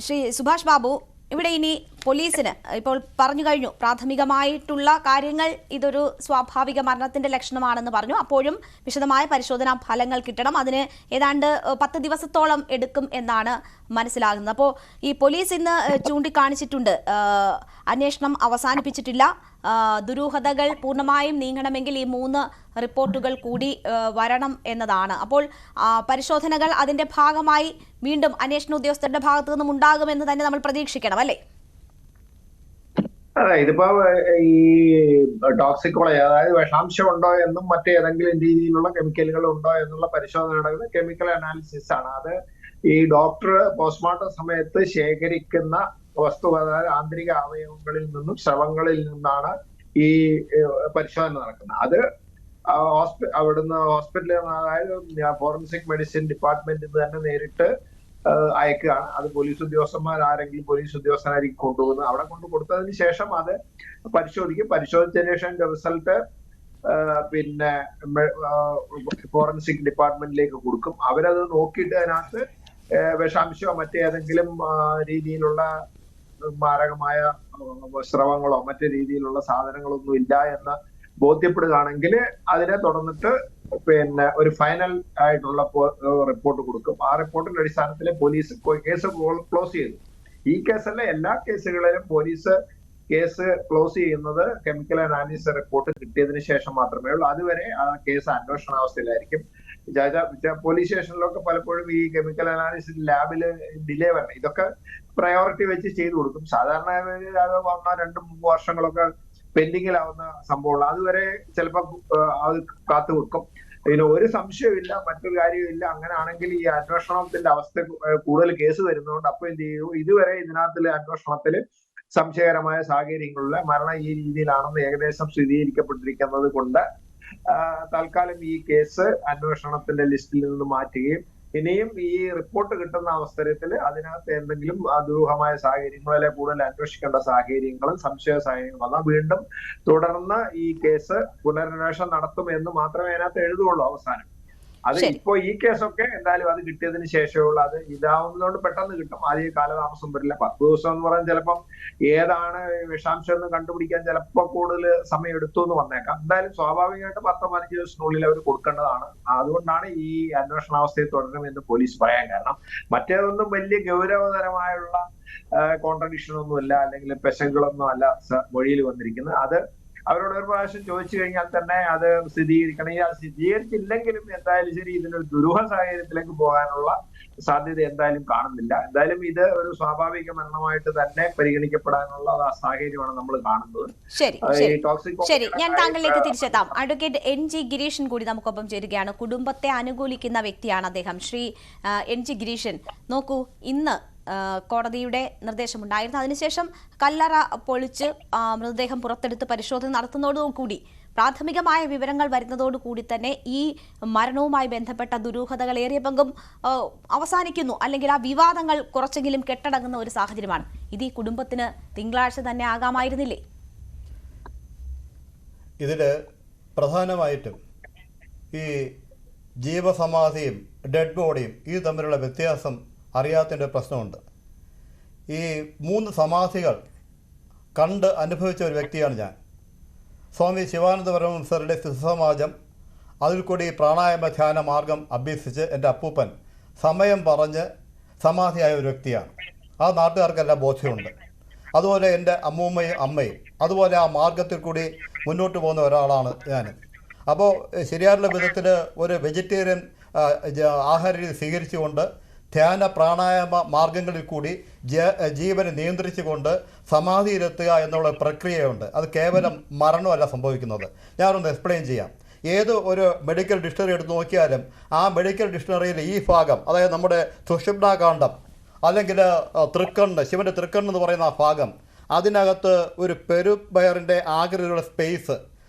ശ്രീ സുഭാഷ് ബാബു, ഇവിടെ ഇനി പോലീസിന് ഇപ്പോൾ പറഞ്ഞു കഴിഞ്ഞു പ്രാഥമികമായിട്ടുള്ള കാര്യങ്ങൾ, ഇതൊരു സ്വാഭാവിക മരണത്തിന്റെ ലക്ഷണമാണെന്ന് പറഞ്ഞു. അപ്പോഴും വിശദമായ പരിശോധനാ ഫലങ്ങൾ കിട്ടണം. അതിന് ഏതാണ്ട് 10 ദിവസത്തോളം എടുക്കും എന്നാണ് മനസ്സിലാകുന്നത്. അപ്പോൾ ഈ പോലീസ് ഇന്ന് ചൂണ്ടിക്കാണിച്ചിട്ടുണ്ട് അന്വേഷണം അവസാനിപ്പിച്ചിട്ടില്ല, ദുരൂഹതകൾ പൂർണ്ണമായും നീങ്ങണമെങ്കിൽ ഈ 3 റിപ്പോർട്ടുകൾ കൂടി വരണം എന്നതാണ്. അപ്പോൾ പരിശോധനകൾ അതിന്റെ ഭാഗമായി വീണ്ടും അന്വേഷണ ഉദ്യോഗസ്ഥരുടെ ഭാഗത്തു നിന്നും ഉണ്ടാകുമെന്ന് തന്നെ നമ്മൾ പ്രതീക്ഷിക്കണം, അല്ലേ? അതെ, ഇതിപ്പോ ഈ ടോക്സിക്കോളജി, അതായത് വിഷാംശം ഉണ്ടോ എന്നും മറ്റേതെങ്കിലും രീതിയിലുള്ള കെമിക്കലുകൾ ഉണ്ടോ എന്നുള്ള പരിശോധന നടക്കുന്നത് കെമിക്കൽ അനാലിസിസ് ആണ്. അത് ഈ ഡോക്ടർ പോസ്റ്റ്മോർട്ടം സമയത്ത് ശേഖരിക്കുന്ന വസ്തു, അതായത് ആന്തരിക അവയവങ്ങളിൽ നിന്നും സ്രവങ്ങളിൽ നിന്നാണ് ഈ പരിശോധന നടക്കുന്നത്. അത് അവിടുന്ന് ഹോസ്പിറ്റലിൽ നിന്ന്, അതായത് ഫോറൻസിക് മെഡിസിൻ ഡിപ്പാർട്ട്മെന്റിൽ നിന്ന് തന്നെ നേരിട്ട് അയക്കുകയാണ്. അത് പോലീസ് ഉദ്യോഗസ്ഥന്മാർ ആരെങ്കിലും പോലീസ് ഉദ്യോഗസ്ഥനായിരിക്കും കൊണ്ടുപോകുന്നത്. അവിടെ കൊണ്ട് കൊടുത്തതിന് ശേഷം അത് പരിശോധിക്കും. പരിശോധിച്ചതിന് ശേഷം റിസൾട്ട് പിന്നെ ഫോറൻസിക് ഡിപ്പാർട്ട്മെന്റിലേക്ക് കൊടുക്കും. അവരത് നോക്കിയിട്ട് അതിനകത്ത് വിഷാംശമോ മറ്റേതെങ്കിലും രീതിയിലുള്ള മാരകമായ സ്രവങ്ങളോ മറ്റു രീതിയിലുള്ള സാധനങ്ങളൊന്നും ഇല്ല എന്ന് ബോധ്യപ്പെടുകയാണെങ്കിൽ അതിനെ തുടർന്നിട്ട് പിന്നെ ഒരു ഫൈനൽ ആയിട്ടുള്ള റിപ്പോർട്ട് കൊടുക്കും. ആ റിപ്പോർട്ടിന്റെ അടിസ്ഥാനത്തിൽ പോലീസ് കേസ് ക്ലോസ് ചെയ്തു. ഈ കേസല്ല, എല്ലാ കേസുകളിലും പോലീസ് കേസ് ക്ലോസ് ചെയ്യുന്നത് കെമിക്കൽ അനാലിസിസ് റിപ്പോർട്ട് കിട്ടിയതിനു ശേഷം മാത്രമേ ഉള്ളൂ. അതുവരെ ആ കേസ് അന്വേഷണാവസ്ഥയിലായിരിക്കും. പോലീസ് സ്റ്റേഷനിലൊക്കെ പലപ്പോഴും ഈ കെമിക്കൽ അനാലിസിസ് ലാബില് ഡിലേ വരണം. ഇതൊക്കെ പ്രയോറിറ്റി വെച്ച് ചെയ്തു കൊടുക്കും. സാധാരണ 1-2-3 വർഷങ്ങളൊക്കെ പെൻഡിങ്ങിലാവുന്ന സംഭവമുള്ള, അതുവരെ ചിലപ്പോൾ അത് കാത്തു വെക്കും. ഇതിന് ഒരു സംശയമില്ല, മറ്റൊരു കാര്യമില്ല. അങ്ങനെയാണെങ്കിൽ ഈ അന്വേഷണത്തിന്റെ അവസ്ഥ കൂടുതൽ കേസ് വരുന്നതുകൊണ്ട് അപ്പൊ എന്ത് ചെയ്യും, ഇതുവരെ ഇതിനകത്തിൽ അന്വേഷണത്തിൽ സംശയകരമായ സാഹചര്യങ്ങളിലെ മരണം ഈ രീതിയിലാണെന്ന് ഏകദേശം സ്ഥിരീകരിക്കപ്പെട്ടിരിക്കുന്നത് കൊണ്ട് തൽക്കാലം ഈ കേസ് അന്വേഷണത്തിന്റെ ലിസ്റ്റിൽ നിന്ന് മാറ്റുകയും ഇനിയും ഈ റിപ്പോർട്ട് കിട്ടുന്ന അവസരത്തിൽ അതിനകത്ത് എന്തെങ്കിലും ദുരൂഹമായ സാഹചര്യങ്ങളെ കൂടുതൽ അന്വേഷിക്കേണ്ട സാഹചര്യങ്ങളും സംശയ സാഹചര്യങ്ങളും വന്നാൽ വീണ്ടും തുടർന്ന് ഈ കേസ് പുനരന്വേഷണം നടത്തും എന്ന് മാത്രമേ അതിനകത്ത് എഴുതുള്ളൂ അവസാനം. അത് ഇപ്പോ ഈ കേസൊക്കെ എന്തായാലും അത് കിട്ടിയതിന് ശേഷമുള്ള, അത് ഇതാവുന്നതുകൊണ്ട് പെട്ടെന്ന് കിട്ടും, ആദ്യം കാലതാമസം വരില്ല. 10 ദിവസം എന്ന് പറഞ്ഞാൽ ചിലപ്പം ഏതാണ് വിഷാംശം എന്ന് കണ്ടുപിടിക്കാൻ ചിലപ്പോൾ കൂടുതൽ സമയം എടുത്തു എന്ന് വന്നേക്കാം. എന്തായാലും സ്വാഭാവികമായിട്ട് 10-15 ദിവസത്തിനുള്ളിൽ അവർ കൊടുക്കേണ്ടതാണ്. അതുകൊണ്ടാണ് ഈ അന്വേഷണാവസ്ഥയെ തുടരുമെന്ന് പോലീസ് പറയാൻ കാരണം. മറ്റേതൊന്നും വലിയ ഗൗരവതരമായുള്ള കോൺട്രഡിക്ഷൻ ഒന്നുമില്ല, അല്ലെങ്കിൽ പെശകളൊന്നും അല്ല മൊഴിയിൽ വന്നിരിക്കുന്നത്. അത് അവരോട് ഒരു പ്രാവശ്യം ചോദിച്ചു കഴിഞ്ഞാൽ തന്നെ അത് സ്ഥിരീകരിക്കണം. അത് സ്ഥിരീകരിച്ചില്ലെങ്കിലും എന്തായാലും ശരി ഇതിനൊരു ദുരൂഹ സാഹചര്യത്തിലേക്ക് പോകാനുള്ള സാധ്യത എന്തായാലും കാണുന്നില്ല. എന്തായാലും ഇത് ഒരു സ്വാഭാവിക മരണമായിട്ട് തന്നെ പരിഗണിക്കപ്പെടാനുള്ള സാഹചര്യമാണ് നമ്മൾ കാണുന്നത്. ശരി, ഞാൻ താങ്കളിലേക്ക് തിരിച്ചെത്താം. അഡ്വക്കേറ്റ് NG ഗിരീഷൻ കൂടി നമുക്കൊപ്പം ചേരുകയാണ്. കുടുംബത്തെ അനുകൂലിക്കുന്ന വ്യക്തിയാണ് അദ്ദേഹം. ശ്രീ NG ഗിരീഷൻ, നോക്കൂ, ഇന്ന് കോടതിയുടെ നിർദ്ദേശമുണ്ടായിരുന്നു. അതിനുശേഷം കല്ലറ പൊളിച്ച് മൃതദേഹം പുറത്തെടുത്ത് പരിശോധന നടത്തുന്നതോടുകൂടി പ്രാഥമികമായ വിവരങ്ങൾ വരുന്നതോടുകൂടി തന്നെ ഈ മരണവുമായി ബന്ധപ്പെട്ട ദുരൂഹതകൾ ഏറിയ പങ്കും അവസാനിക്കുന്നു, അല്ലെങ്കിൽ ആ വിവാദങ്ങൾ കുറച്ചെങ്കിലും കെട്ടടങ്ങുന്ന ഒരു സാഹചര്യമാണ്. ഇത് ഈ കുടുംബത്തിന് തിങ്കളാഴ്ച തന്നെ ആകാമായിരുന്നില്ലേ? ഇതിൽ പ്രധാനമായിട്ടും ഈ ജീവസമാധിയും ഡെഡ് ബോഡിയും ഇത് തമ്മിലുള്ള വ്യത്യാസം അറിയാത്തതിൻ്റെ പ്രശ്നമുണ്ട്. ഈ 3 സമാധികൾ കണ്ട് അനുഭവിച്ച ഒരു വ്യക്തിയാണ് ഞാൻ. സ്വാമി ശിവാനന്ദ പരമഹംസരുടെ ശിശുസമാജം, അതിൽ കൂടി പ്രാണായാമ ധ്യാന മാർഗം അഭ്യസിച്ച് എൻ്റെ അപ്പൂപ്പൻ സമയം പറഞ്ഞ് സമാധിയായ ഒരു വ്യക്തിയാണ്. ആ നാട്ടുകാർക്കെല്ലാം ബോധ്യമുണ്ട്. അതുപോലെ എൻ്റെ അമ്മൂമ്മയും അമ്മയും അതുപോലെ ആ മാർഗത്തിൽ കൂടി മുന്നോട്ട് പോകുന്ന ഒരാളാണ് ഞാൻ. അപ്പോൾ ശരിയായിട്ടുള്ള വിധത്തിൽ ഒരു വെജിറ്റേറിയൻ ആഹാര രീതി സ്വീകരിച്ചുകൊണ്ട് ധ്യാന പ്രാണായാമ മാർഗങ്ങളിൽ കൂടി ജീവനെ നിയന്ത്രിച്ചുകൊണ്ട് സമാധിയിലെത്തുക എന്നുള്ള പ്രക്രിയയുണ്ട്. അത് കേവലം മരണമല്ല സംഭവിക്കുന്നത്. ഞാനൊന്ന് എക്സ്പ്ലെയിൻ ചെയ്യാം. ഏത് ഒരു മെഡിക്കൽ ഡിക്ഷണറി എടുത്ത് നോക്കിയാലും ആ മെഡിക്കൽ ഡിക്ഷണറിയിൽ ഈ ഭാഗം, അതായത് നമ്മുടെ സുഷുമ്നാകാന്ഡം അല്ലെങ്കിൽ തൃക്കണ്ണ്, ശിവൻ്റെ തൃക്കണ്ണ് എന്ന് പറയുന്ന ആ ഭാഗം, അതിനകത്ത് ഒരു പെരുബയറിൻ്റെ ആകൃതിയിലുള്ള സ്പേസ്,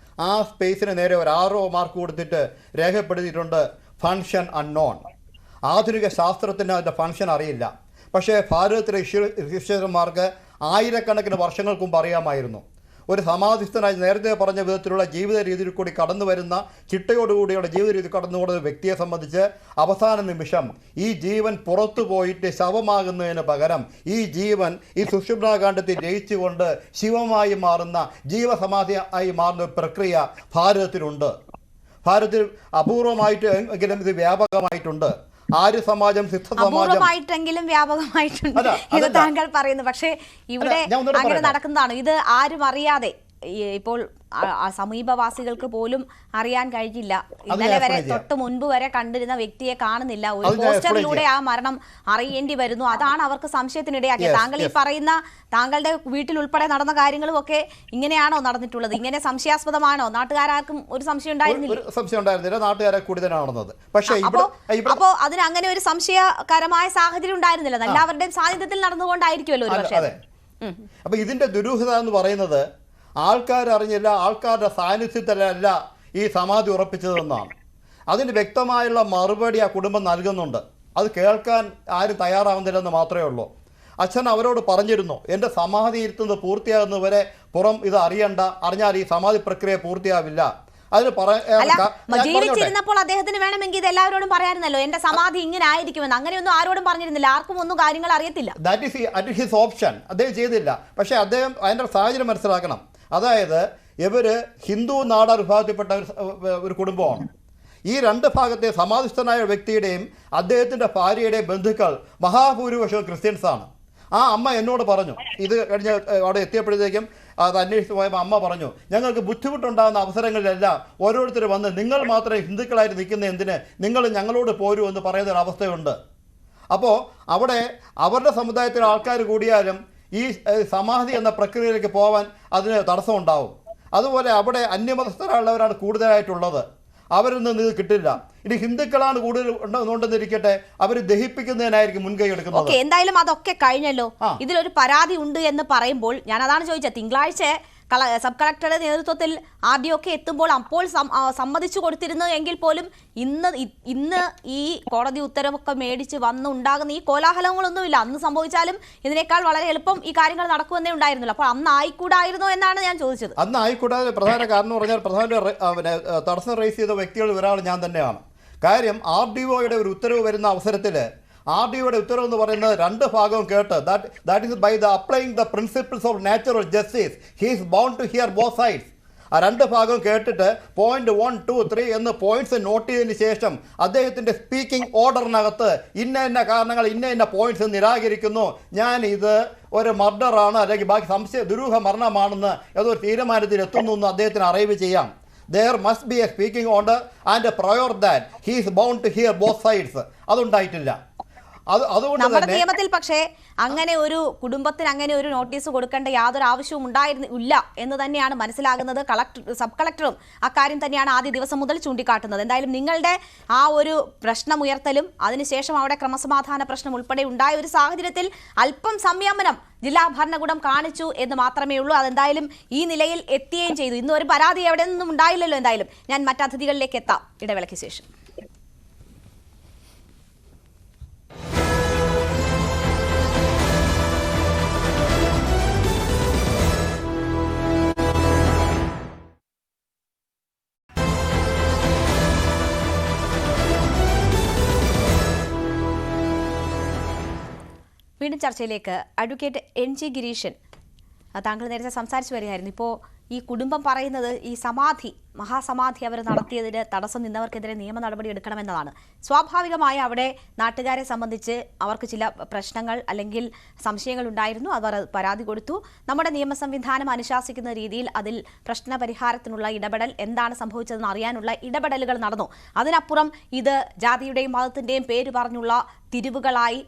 ആ സ്പേസിന് നേരെ ഒരു ആരോ മാർക്ക് കൊടുത്തിട്ട് രേഖപ്പെടുത്തിയിട്ടുണ്ട് ഫങ്ഷൻ അൺനോൺ. ആധുനിക ശാസ്ത്രത്തിന് അതിൻ്റെ ഫങ്ഷൻ അറിയില്ല. പക്ഷേ ഭാരതത്തിലെ ഋഷീശ്വരന്മാർക്ക് ആയിരക്കണക്കിന് വർഷങ്ങൾക്ക് മുമ്പ് അറിയാമായിരുന്നു. ഒരു സമാധിസ്ഥനായി നേരത്തെ പറഞ്ഞ വിധത്തിലുള്ള ജീവിത രീതിയിൽ കൂടി കടന്നു വരുന്ന, ചിട്ടയോടുകൂടിയുള്ള ജീവിത രീതി കടന്നു പോകുന്ന വ്യക്തിയെ സംബന്ധിച്ച് അവസാന നിമിഷം ഈ ജീവൻ പുറത്തു പോയിട്ട് ശവമാകുന്നതിന് പകരം ഈ ജീവൻ ഈ സുഷുമ്നാകാന്ഡത്തിൽ ലയിച്ചുകൊണ്ട് ശിവമായി മാറുന്ന, ജീവസമാധിയായി മാറുന്ന ഒരു പ്രക്രിയ ഭാരതത്തിലുണ്ട്. ഭാരതത്തിൽ അപൂർവമായിട്ട് എങ്കിലും ഇത് വ്യാപകമായിട്ടുണ്ട്. ആര്യ സമാജം, സിദ്ധ സമാജം അപൂർവമായിട്ടെങ്കിലും വ്യാപകമായിട്ടുണ്ട് ഇത് താങ്കൾ പറയുന്നു. പക്ഷേ ഇവിടെ അങ്ങനെ നടക്കുന്നതാണ്. ഇത് ആരും അറിയാതെ ഇപ്പോൾ സമീപവാസികൾക്ക് പോലും അറിയാൻ കഴിഞ്ഞില്ല. ഇന്നലെ വരെ തൊട്ട് മുൻപ് വരെ കണ്ടിരുന്ന വ്യക്തിയെ കാണുന്നില്ല. ഒരു പോസ്റ്ററിലൂടെ ആ മരണം അറിയേണ്ടി വരുന്നു. അതാണ് അവർക്ക് സംശയത്തിനിടയാക്കിയത്. താങ്കൾ ഈ പറയുന്ന താങ്കളുടെ വീട്ടിൽ ഉൾപ്പെടെ നടന്ന കാര്യങ്ങളും ഒക്കെ ഇങ്ങനെയാണോ നടന്നിട്ടുള്ളത്? ഇങ്ങനെ സംശയാസ്പദമാണോ? നാട്ടുകാർക്കും ഒരു സംശയം ഉണ്ടായിരുന്നില്ല. നാട്ടുകാരെ കൂടി തന്നെ നടന്നത്. പക്ഷേ അപ്പോ അതിന് അങ്ങനെ ഒരു സംശയകരമായ സാഹചര്യം ഉണ്ടായിരുന്നില്ല. എല്ലാവരുടെയും സാന്നിധ്യത്തിൽ നടന്നുകൊണ്ടായിരിക്കുമല്ലോ ഒരു പക്ഷേ. അപ്പൊ ഇതിന്റെ ദുരൂഹത എന്ന് പറയുന്നത് ആൾക്കാരറിഞ്ഞില്ല, ആൾക്കാരുടെ സാന്നിധ്യത്തിലല്ല ഈ സമാധി ഉറപ്പിച്ചതെന്നാണ്. അതിന് വ്യക്തമായുള്ള മറുപടി ആ കുടുംബം നൽകുന്നുണ്ട്. അത് കേൾക്കാൻ ആരും തയ്യാറാവുന്നില്ലെന്ന് മാത്രമേ ഉള്ളൂ. അച്ഛൻ അവരോട് പറഞ്ഞിരുന്നു, എൻ്റെ സമാധി ഇരുത്തുന്നത് പൂർത്തിയാകുന്നവരെ പുറം ഇത് അറിയണ്ട, അറിഞ്ഞാൽ ഈ സമാധി പ്രക്രിയ പൂർത്തിയാവില്ല. ജീവിച്ചിരുന്നപ്പോൾ അദ്ദേഹത്തിന് വേണമെങ്കിൽ ഇത് എല്ലാവരോടും പറയാറുന്നല്ലോ, എന്റെ സമാധി ഇങ്ങനെ ആയിരിക്കുമെന്ന്. അങ്ങനെയൊന്നും ആരോടും പറഞ്ഞിരുന്നില്ല. ആർക്കും ഒന്നും കാര്യങ്ങൾ അറിയത്തില്ല. That is his option. അദ്ദേഹം ചെയ്തില്ല. പക്ഷേ അദ്ദേഹം അതിൻ്റെ സാഹചര്യം മനസ്സിലാക്കണം. അതായത് ഇവര് ഹിന്ദു നാടാർ വിഭാഗത്തിൽപ്പെട്ട ഒരു കുടുംബമാണ്. ഈ 2 ഭാഗത്തെ സമാധിസ്ഥനായ വ്യക്തിയുടെയും അദ്ദേഹത്തിൻ്റെ ഭാര്യയുടെയും ബന്ധുക്കൾ മഹാഭൂരിപക്ഷവും ക്രിസ്ത്യൻസാണ്. ആ അമ്മ എന്നോട് പറഞ്ഞു, ഇത് കഴിഞ്ഞ് അവിടെ എത്തിയപ്പോഴത്തേക്കും അത് അന്വേഷിച്ച് പോയപ്പോൾ അമ്മ പറഞ്ഞു, ഞങ്ങൾക്ക് ബുദ്ധിമുട്ടുണ്ടാകുന്ന അവസരങ്ങളിലെല്ലാം ഓരോരുത്തർ വന്ന് നിങ്ങൾ മാത്രമേ ഹിന്ദുക്കളായിട്ട് നിൽക്കുന്ന എന്തിന്, നിങ്ങൾ ഞങ്ങളോട് പോരൂ എന്ന് പറയുന്ന ഒരു അവസ്ഥയുണ്ട്. അപ്പോൾ അവിടെ അവരുടെ സമുദായത്തിലെ ആൾക്കാർ കൂടിയാലും ഈ സമാധി എന്ന പ്രക്രിയയിലേക്ക് പോകാൻ അതിന് തടസ്സമുണ്ടാവും. അതുപോലെ അവിടെ അന്യമതസ്ഥരായുള്ളവരാണ് കൂടുതലായിട്ടുള്ളത്. അവരിൽ നിന്ന് ഇത് കിട്ടില്ല. ഇനി ഹിന്ദുക്കളാണ് കൂടുതൽ ഉണ്ടെന്നിരിക്കട്ടെ, അവർ ദഹിപ്പിക്കുന്നതിനായിരിക്കും മുൻകൈ എടുക്കുന്നത്. എന്തായാലും അതൊക്കെ കഴിഞ്ഞല്ലോ. ഇതിലൊരു പരാതി ഉണ്ട് എന്ന് പറയുമ്പോൾ ഞാൻ അതാണ് ചോദിച്ചത്. തിങ്കളാഴ്ച സബ് കളക്ടറുടെ നേതൃത്വത്തിൽ ആദ്യമൊക്കെ എത്തുമ്പോൾ അപ്പോൾ സമ്മതിച്ചു കൊടുത്തിരുന്നു എങ്കിൽ പോലും ഇന്ന് ഈ കോടതി ഉത്തരവൊക്കെ മേടിച്ച് വന്നുണ്ടാകുന്ന ഈ കോലാഹലങ്ങളൊന്നുമില്ല. അന്ന് സംഭവിച്ചാലും ഇതിനേക്കാൾ വളരെ എളുപ്പം ഈ കാര്യങ്ങൾ നടക്കുമെന്നേ ഉണ്ടായിരുന്നില്ല. അപ്പോൾ അന്ന് ആയിക്കൂടായിരുന്നോ എന്നാണ് ഞാൻ ചോദിച്ചത്. അന്ന് ആയിക്കൂടാതെ പ്രധാന കാരണം പറഞ്ഞാൽ തടസ്സം റേസ് ചെയ്ത വ്യക്തികളിൽ ഒരാൾ ഞാൻ തന്നെയാണ്. കാര്യം RDOയുടെ ഒരു ഉത്തരവ് വരുന്ന അവസരത്തിൽ RDOയുടെ ഉത്തരവ് എന്ന് പറയുന്നത് 2 ഭാഗവും കേട്ട് that is by the applying the principles of natural justice he is bound to hear both sides. ആ 2 ഭാഗവും കേട്ടിട്ട് പോയിന്റ് 1, 2, 3 എന്ന് പോയിന്റ്സ് നോട്ട് ചെയ്തതിന് ശേഷം അദ്ദേഹത്തിൻ്റെ സ്പീക്കിംഗ് ഓർഡറിനകത്ത് ഇന്ന കാരണങ്ങൾ ഇന്ന പോയിന്റ്സ് നിരാകരിക്കുന്നു, ഞാൻ ഇത് ഒരു മർഡറാണ് അല്ലെങ്കിൽ ബാക്കി ദുരൂഹ മരണമാണെന്ന് ഏതൊരു തീരുമാനത്തിൽ എത്തുന്നു എന്ന് അദ്ദേഹത്തിന് അറിവ് ചെയ്യാം. There must be a speaking order and prior that he is bound to hear both sides. അതുണ്ടായിട്ടില്ല. അതുകൊണ്ട് നമ്മുടെ തന്നെ നിയമത്തിൽ പക്ഷേ അങ്ങനെ ഒരു കുടുംബത്തിന് അങ്ങനെ ഒരു നോട്ടീസ് കൊടുക്കേണ്ട യാതൊരു ആവശ്യവും ഉണ്ടായിരുന്നില്ല എന്ന് തന്നെയാണ് മനസ്സിലാകുന്നത്. സബ് കളക്ടറും അക്കാര്യം തന്നെയാണ് ആദ്യ ദിവസം മുതൽ ചൂണ്ടിക്കാട്ടുന്നത്. എന്തായാലും നിങ്ങളുടെ ആ ഒരു പ്രശ്നമുയർത്തലും അതിനുശേഷം അവിടെ ക്രമസമാധാന പ്രശ്നം ഉൾപ്പെടെ ഉണ്ടായ ഒരു സാഹചര്യത്തിൽ അല്പം സംയമനം ജില്ലാ ഭരണകൂടം കാണിച്ചു എന്ന് മാത്രമേ ഉള്ളൂ. അതെന്തായാലും ഈ നിലയിൽ എത്തുകയും ചെയ്തു. ഇന്നും ഒരു പരാതി എവിടെ നിന്നും ഉണ്ടായില്ലല്ലോ. എന്തായാലും ഞാൻ മറ്റതിഥികളിലേക്ക് എത്താം ഇടവേളയ്ക്ക് ശേഷം. വീണ്ടും ചർച്ചയിലേക്ക്. അഡ്വക്കേറ്റ് NG ഗിരീശൻ, താങ്കൾ നേരത്തെ സംസാരിച്ചു വരികയായിരുന്നു. ഇപ്പോൾ ഈ കുടുംബം പറയുന്നത് ഈ മഹാസമാധി അവർ നടത്തിയതിന് തടസ്സം നിന്നവർക്കെതിരെ നിയമ നടപടി എടുക്കണമെന്നതാണ്. സ്വാഭാവികമായി അവിടെ നാട്ടുകാരെ സംബന്ധിച്ച് അവർക്ക് ചില പ്രശ്നങ്ങൾ അല്ലെങ്കിൽ സംശയങ്ങൾ ഉണ്ടായിരുന്നു. അവർ പരാതി കൊടുത്തു. നമ്മുടെ നിയമ സംവിധാനം അനുശാസിക്കുന്ന രീതിയിൽ അതിൽ പ്രശ്ന പരിഹാരത്തിനുള്ള ഇടപെടൽ, എന്താണ് സംഭവിച്ചതെന്ന് അറിയാനുള്ള ഇടപെടലുകൾ നടന്നു. അതിനപ്പുറം ഇത് ജാതിയുടെയും മതത്തിൻ്റെയും പേര് പറഞ്ഞുള്ള തിരിവുകളായി,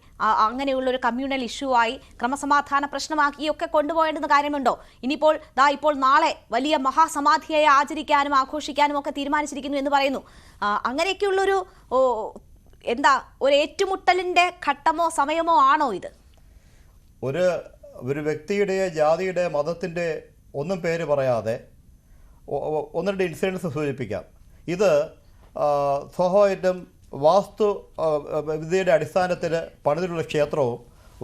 അങ്ങനെയുള്ള ഒരു കമ്മ്യൂണൽ ഇഷ്യൂ ആയി, ക്രമസമാധാന പ്രശ്നമാക്കിയൊക്കെ കൊണ്ടുപോകേണ്ടുന്ന കാര്യമുണ്ടോ? ഇപ്പോൾ നാളെ വലിയ മഹാസമാധിയായി ആചരിക്കാനും ആഘോഷിക്കാനും ഒക്കെ തീരുമാനിച്ചിരിക്കുന്നു എന്ന് പറയുന്നു. അങ്ങനെയൊക്കെയുള്ളൊരു ഒരു ഏറ്റുമുട്ടലിന്റെ ഘട്ടമോ സമയമോ ആണോ ഇത്? ഒരു വ്യക്തിയുടെ ജാതിയുടെ മതത്തിൻ്റെ ഒന്നും പേര് പറയാതെ 1-2 ഇൻസിഡൻസ് സൂചിപ്പിക്കാം. ഇത് സ്വാഭാവികമായിട്ടും വിദ്യയുടെ അടിസ്ഥാനത്തിൽ പണിതിട്ടുള്ള ക്ഷേത്രവും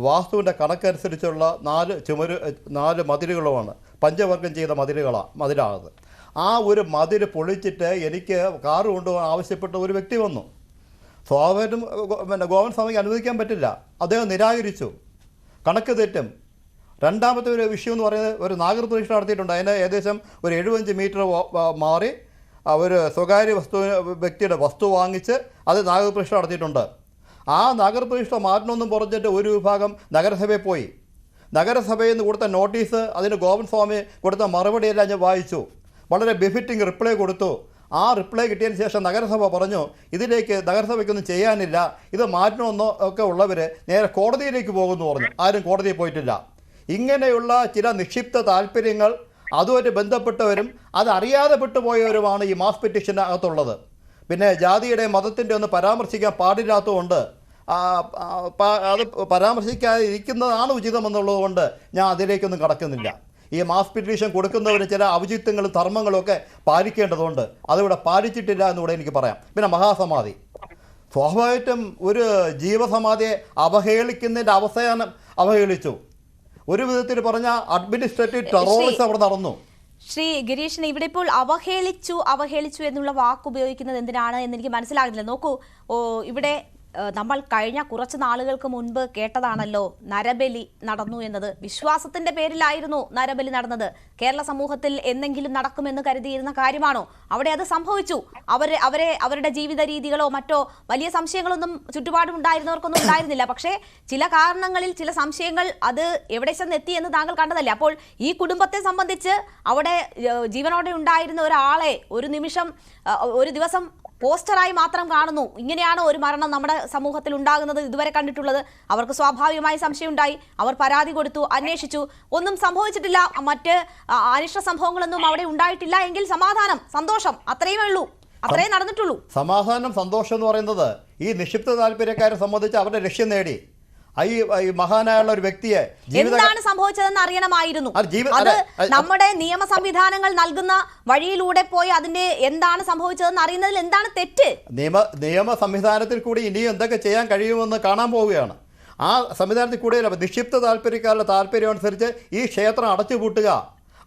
വാസ്തുവിൻ്റെ കണക്കനുസരിച്ചുള്ള 4 മതിലുകളുമാണ്. പഞ്ചവർഗം ചെയ്ത മതിലാണത്. ആ ഒരു മതിൽ പൊളിച്ചിട്ട് എനിക്ക് കാറ് കൊണ്ടുപോകാൻ ആവശ്യപ്പെട്ട ഒരു വ്യക്തി വന്നു. സ്വാഭാവികമായിട്ടും ഗവൺമെൻറ് സഭയ്ക്ക് അനുവദിക്കാൻ പറ്റില്ല. അദ്ദേഹം നിരാകരിച്ചു. കണക്ക് തെറ്റും. രണ്ടാമത്തെ ഒരു വിഷയം എന്ന് പറയുന്നത് ഒരു നാഗപ്രതിഷ്ഠ നടത്തിയിട്ടുണ്ട്. അതിന് ഏകദേശം ഒരു 75 മീറ്റർ മാറി ഒരു സ്വകാര്യ വ്യക്തിയുടെ വസ്തു വാങ്ങിച്ച് അത് നാഗപ്രതിഷ്ഠ നടത്തിയിട്ടുണ്ട്. ആ നാഗപ്രതിഷ്ഠ മാറ്റണമെന്നും പറഞ്ഞിട്ട് ഒരു വിഭാഗം നഗരസഭയിൽ പോയി. നഗരസഭയിൽ നിന്ന് കൊടുത്ത നോട്ടീസ്, അതിന് ഗോവിന്ദ് സ്വാമി കൊടുത്ത മറുപടിയെല്ലാം ഞാൻ വായിച്ചു. വളരെ ബെഫിറ്റിംഗ് റിപ്ലൈ കൊടുത്തു. ആ റിപ്ലൈ കിട്ടിയതിന് ശേഷം നഗരസഭ പറഞ്ഞു ഇതിലേക്ക് നഗരസഭയ്ക്കൊന്നും ചെയ്യാനില്ല, ഇത് മാറ്റണമെന്നോ ഒക്കെ ഉള്ളവർ നേരെ കോടതിയിലേക്ക് പോകുമെന്ന് പറഞ്ഞു. ആരും കോടതിയിൽ പോയിട്ടില്ല. ഇങ്ങനെയുള്ള ചില നിക്ഷിപ്ത താല്പര്യങ്ങൾ, അതുമായിട്ട് ബന്ധപ്പെട്ടവരും അതറിയാതെ പെട്ടുപോയവരുമാണ് ഈ മാസ് പെറ്റീഷനകത്തുള്ളത്. പിന്നെ ജാതിയുടെ മതത്തിൻ്റെ ഒന്നും പരാമർശിക്കാൻ പാടില്ലാത്തതുകൊണ്ട് അത് പരാമർശിക്കാതെ ഇരിക്കുന്നതാണ് ഉചിതമെന്നുള്ളത് കൊണ്ട് ഞാൻ അതിലേക്കൊന്നും കടക്കുന്നില്ല. ഈ മാസ് പെറ്റീഷൻ കൊടുക്കുന്നവർ ചില ഔചിത്യങ്ങളും ധർമ്മങ്ങളും ഒക്കെ പാലിക്കേണ്ടതുണ്ട്. അതിവിടെ പാലിച്ചിട്ടില്ല എന്നുകൂടെ എനിക്ക് പറയാം. പിന്നെ മഹാസമാധി, സ്വാഭാവികമായിട്ടും ഒരു ജീവസമാധിയെ അവഹേളിക്കുന്നതിൻ്റെ അവസാനം അവഹേളിച്ചു. ഒരു വിധത്തിൽ പറഞ്ഞാൽ അഡ്മിനിസ്ട്രേറ്റീവ് ടെററിസം അവിടെ നടന്നു. ശ്രീ ഗിരീഷിനെ ഇവിടെ ഇപ്പോൾ അവഹേളിച്ചു എന്നുള്ള വാക്ക് ഉപയോഗിക്കുന്നത് എന്തിനാണ് എന്ന് എനിക്ക് മനസ്സിലാകുന്നില്ല. നോക്കൂ, ഇവിടെ നമ്മൾ കഴിഞ്ഞ കുറച്ച് നാളുകൾക്ക് മുൻപ് കേട്ടതാണല്ലോ നരബലി നടന്നു എന്നത്. വിശ്വാസത്തിന്റെ പേരിലായിരുന്നു നരബലി നടന്നത്. കേരള സമൂഹത്തിൽ എന്തെങ്കിലും നടക്കുമെന്ന് കരുതിയിരുന്ന കാര്യമാണോ? അവിടെ അത് സംഭവിച്ചു. അവരുടെ ജീവിത രീതികളോ മറ്റോ വലിയ സംശയങ്ങളൊന്നും ചുറ്റുപാടും ഉണ്ടായിരുന്നവർക്കൊന്നും ഉണ്ടായിരുന്നില്ല. പക്ഷേ ചില കാരണങ്ങളിൽ ചില സംശയങ്ങൾ അത് എവിടെ ചെന്ന് എത്തി എന്ന് താങ്കൾ കണ്ടതല്ലേ. അപ്പോൾ ഈ കുടുംബത്തെ സംബന്ധിച്ച് അവിടെ ജീവനോടെ ഉണ്ടായിരുന്ന ഒരാളെ ഒരു ദിവസം പോസ്റ്ററായി മാത്രം കാണുന്നു. ഇങ്ങനെയാണോ ഒരു മരണം നമ്മുടെ സമൂഹത്തിൽ ഉണ്ടാകുന്നത് ഇതുവരെ കണ്ടിട്ടുള്ളത്? അവർക്ക് സ്വാഭാവികമായി സംശയമുണ്ടായി. അവർ പരാതി കൊടുത്തു, അന്വേഷിച്ചു, ഒന്നും സംഭവിച്ചിട്ടില്ല, മറ്റ് അനിഷ്ട സംഭവങ്ങളൊന്നും അവിടെ ഉണ്ടായിട്ടില്ല എങ്കിൽ സമാധാനം, സന്തോഷം, അത്രയേ ഉള്ളൂ, അത്രയേ നടന്നിട്ടുള്ളൂ. സമാധാനം, സന്തോഷം എന്ന് പറയുന്നത് ഈ നിക്ഷിപ്ത താല്പര്യക്കാരെ സംബന്ധിച്ച് അവരുടെ ലക്ഷ്യം നേടി. ഈ മഹാനായുള്ള ഒരു വ്യക്തിയെ എന്താണ് സംഭവിച്ചതെന്ന് അറിയണമായിരുന്നു. അത് നമ്മുടെ നിയമ സംവിധാനങ്ങൾ നൽകുന്ന വഴിയിലൂടെ പോയി അതിന്റെ എന്താണ് സംഭവിച്ചതെന്ന് അറിയുന്നതിൽ എന്താണ് തെറ്റ്? നിയമ സംവിധാനത്തിൽ കൂടി ഇനിയും എന്തൊക്കെ ചെയ്യാൻ കഴിയുമെന്ന് കാണാൻ പോവുകയാണ്. ആ സംവിധാനത്തിൽ കൂടി നിക്ഷിപ്ത താല്പര്യക്കാരുടെ താല്പര്യം അനുസരിച്ച് ഈ ക്ഷേത്രം അടച്ചുപൂട്ടുക,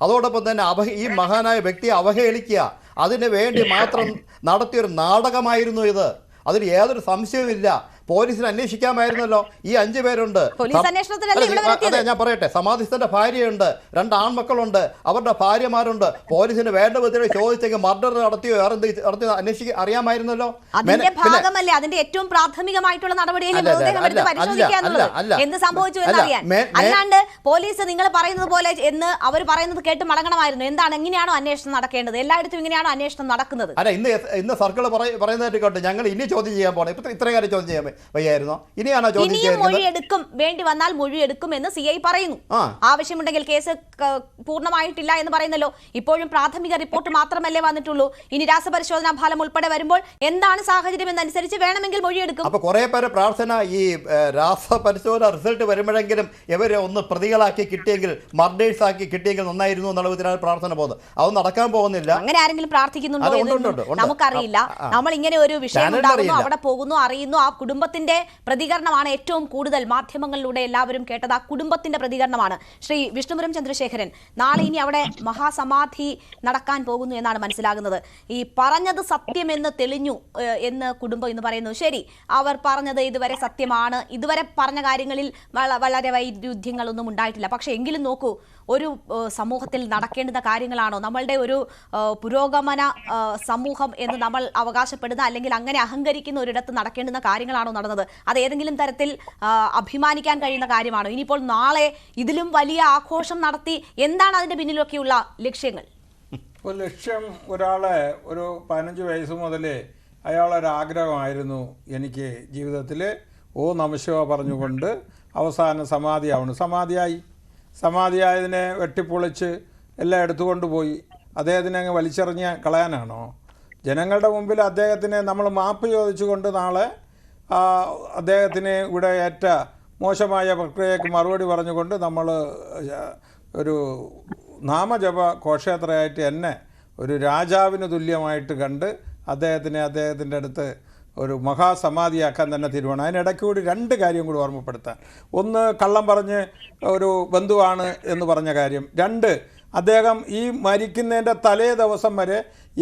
അതോടൊപ്പം തന്നെ ഈ മഹാനായ വ്യക്തിയെ അവഹേളിക്കുക, അതിന് വേണ്ടി മാത്രം നടത്തിയൊരു നാടകമായിരുന്നു ഇത്. അതിൽ യാതൊരു സംശയവുമില്ല. പോലീസിന് അന്വേഷിക്കാമായിരുന്നല്ലോ. ഈ 5 പേരുണ്ട്. അതെ, ഞാൻ പറയട്ടെ, സമാധിസ്ഥന്റെ ഭാര്യയുണ്ട്, 2 ആൺമക്കളുണ്ട്, അവരുടെ ഭാര്യമാരുണ്ട്. പോലീസിന് വേണ്ട വിധത്തിൽ ചോദിച്ചെങ്കിൽ മർഡർ നടത്തിയോ അന്വേഷിക്കാൻ അറിയാമായിരുന്നല്ലോ. അതിന്റെ ഭാഗമല്ലേ, അതിന്റെ ഏറ്റവും പ്രാഥമികമായിട്ടുള്ള നടപടിയിൽ എന്ത് സംഭവിച്ചു എന്നറിയാൻ. അല്ലാണ്ട് പോലീസ് നിങ്ങൾ പറയുന്നത് പോലെ എന്ന് അവർ പറയുന്നത് കേട്ട് മടങ്ങണമായിരുന്നു. എന്താണ്, എങ്ങനെയാണോ അന്വേഷണം നടക്കേണ്ടത്? എല്ലായിടത്തും ഇങ്ങനെയാണോ അന്വേഷണം നടക്കുന്നത്? അല്ല, ഇന്ന് സർക്കിൾ പറയുന്നതായിട്ട് കേട്ടോ, ഞങ്ങൾ ഇനി ചോദ്യം ചെയ്യാൻ പോകണം. ഇത്രയും കാര്യം ചോദ്യം ചെയ്യാൻ വയ്യായിരുന്നോ? ഇനിയാണോ ചോദ്യം ചെയ്യുന്നത്? മൊഴിയെടുക്കും, വേണ്ടി വന്നാൽ മൊഴിയെടുക്കും എന്ന് CI പറയുന്നു. ആവശ്യമുണ്ടെങ്കിൽ കേസ് പൂർണ്ണമായിട്ടില്ല എന്ന് പറയുന്നല്ലോ. ഇപ്പോഴും പ്രാഥമിക റിപ്പോർട്ട് മാത്രമല്ലേ വന്നിട്ടുള്ളൂ. ഇനി രാസപരിശോധനാ ഫലം ഉൾപ്പെടെ വരുമ്പോൾ എന്താണ് സാഹചര്യം എന്നനുസരിച്ച് വേണമെങ്കിൽ മൊഴിയെടുക്കും. അപ്പൊ കുറെ പേര് പ്രാർത്ഥന, ഈ രാസപരിശോധന റിസൾട്ട് വരുമ്പോഴെങ്കിലും ഇവരെ ഒന്ന് പ്രതികളാക്കി കിട്ടിയെങ്കിൽ, മർഡേഴ്സ് ആക്കി കിട്ടിയെങ്കിൽ നന്നായിരുന്നു എന്നുള്ള വിധത്തിലാണ് പ്രാർത്ഥന പോകുന്നത്. അത് നടക്കാൻ പോകുന്നില്ല. അങ്ങനെ ആരെങ്കിലും പ്രാർത്ഥിക്കുന്നുണ്ടോ നമുക്കറിയില്ല. നമ്മൾ ഇങ്ങനെ ഒരു വിഷയം ഉണ്ടാകുന്നു, അവിടെ പോകുന്നു, അറിയുന്നു. ആ കുടുംബത്തിന്റെ പ്രതികരണമാണ് ഏറ്റവും കൂടുതൽ മാധ്യമങ്ങളിലൂടെ എല്ലാവരും കേട്ടത്. ആ കുടുംബത്തിന്റെ പ്രതികരണമാണ്. ശ്രീ വിഷ്ണുപുരം ചന്ദ്രശേഖരൻ, നാളെ ഇനി അവിടെ മഹാസമാധി നടക്കാൻ പോകുന്നു എന്നാണ് മനസ്സിലാകുന്നത്. ഈ പറഞ്ഞത് സത്യമെന്ന് തെളിഞ്ഞു എന്ന് കുടുംബം ഇന്ന് പറയുന്നു. ശരി, അവർ പറഞ്ഞത് ഇതുവരെ സത്യമാണ്, ഇതുവരെ പറഞ്ഞ കാര്യങ്ങളിൽ വളരെ വൈരുദ്ധ്യങ്ങളൊന്നും ഉണ്ടായിട്ടില്ല. പക്ഷെ എങ്കിലും നോക്കൂ, ഒരു സമൂഹത്തിൽ നടക്കേണ്ടുന്ന കാര്യങ്ങളാണോ നമ്മളുടെ ഒരു പുരോഗമന സമൂഹം എന്ന് നമ്മൾ അവകാശപ്പെടുന്ന, അല്ലെങ്കിൽ അങ്ങനെ അഹങ്കരിക്കുന്ന ഒരിടത്ത് നടക്കേണ്ടുന്ന കാര്യങ്ങളാണോ നടന്നത്? അത് ഏതെങ്കിലും തരത്തിൽ അഭിമാനിക്കാൻ കഴിയുന്ന കാര്യമാണോ? ഇനിയിപ്പോൾ നാളെ ഇതിലും വലിയ ആഘോഷം നടത്തി എന്താണ് അതിന്റെ പിന്നിലൊക്കെയുള്ള ലക്ഷ്യങ്ങൾ? ലക്ഷ്യം, ഒരാളെ ഒരു 15 വയസ്സ് മുതലേ അയാളൊരാഗ്രഹമായിരുന്നു, എനിക്ക് ജീവിതത്തിൽ ഓ നമശിവ പറഞ്ഞുകൊണ്ട് അവസാനം സമാധിയാവണം. സമാധിയായതിനെ വെട്ടിപ്പൊളിച്ച് എല്ലാം എടുത്തുകൊണ്ട് പോയി അദ്ദേഹത്തിനെ അങ്ങ് വലിച്ചെറിഞ്ഞ് കളയാനാണോ? ജനങ്ങളുടെ മുമ്പിൽ അദ്ദേഹത്തിനെ നമ്മൾ മാപ്പ് ചോദിച്ചുകൊണ്ട് നാളെ അദ്ദേഹത്തിന് ഇവിടെ ഏറ്റ മോശമായ പ്രക്രിയയ്ക്ക് മറുപടി പറഞ്ഞുകൊണ്ട് നമ്മൾ ഒരു നാമജപ ഘോഷയാത്രയായിട്ട് എന്നെ ഒരു രാജാവിന് തുല്യമായിട്ട് കണ്ട് അദ്ദേഹത്തിൻ്റെ അടുത്ത് ഒരു മഹാസമാധിയാക്കാൻ തന്നെ തീരുമാനം. അതിനിടയ്ക്ക് കൂടി 2 കാര്യം കൂടി ഓർമ്മപ്പെടുത്താൻ. ഒന്ന്, കള്ളം പറഞ്ഞ് ഒരു ബന്ധുവാണ് എന്ന് പറഞ്ഞ കാര്യം. 2, അദ്ദേഹം ഈ മരിക്കുന്നതിൻ്റെ തലേ ദിവസം വരെ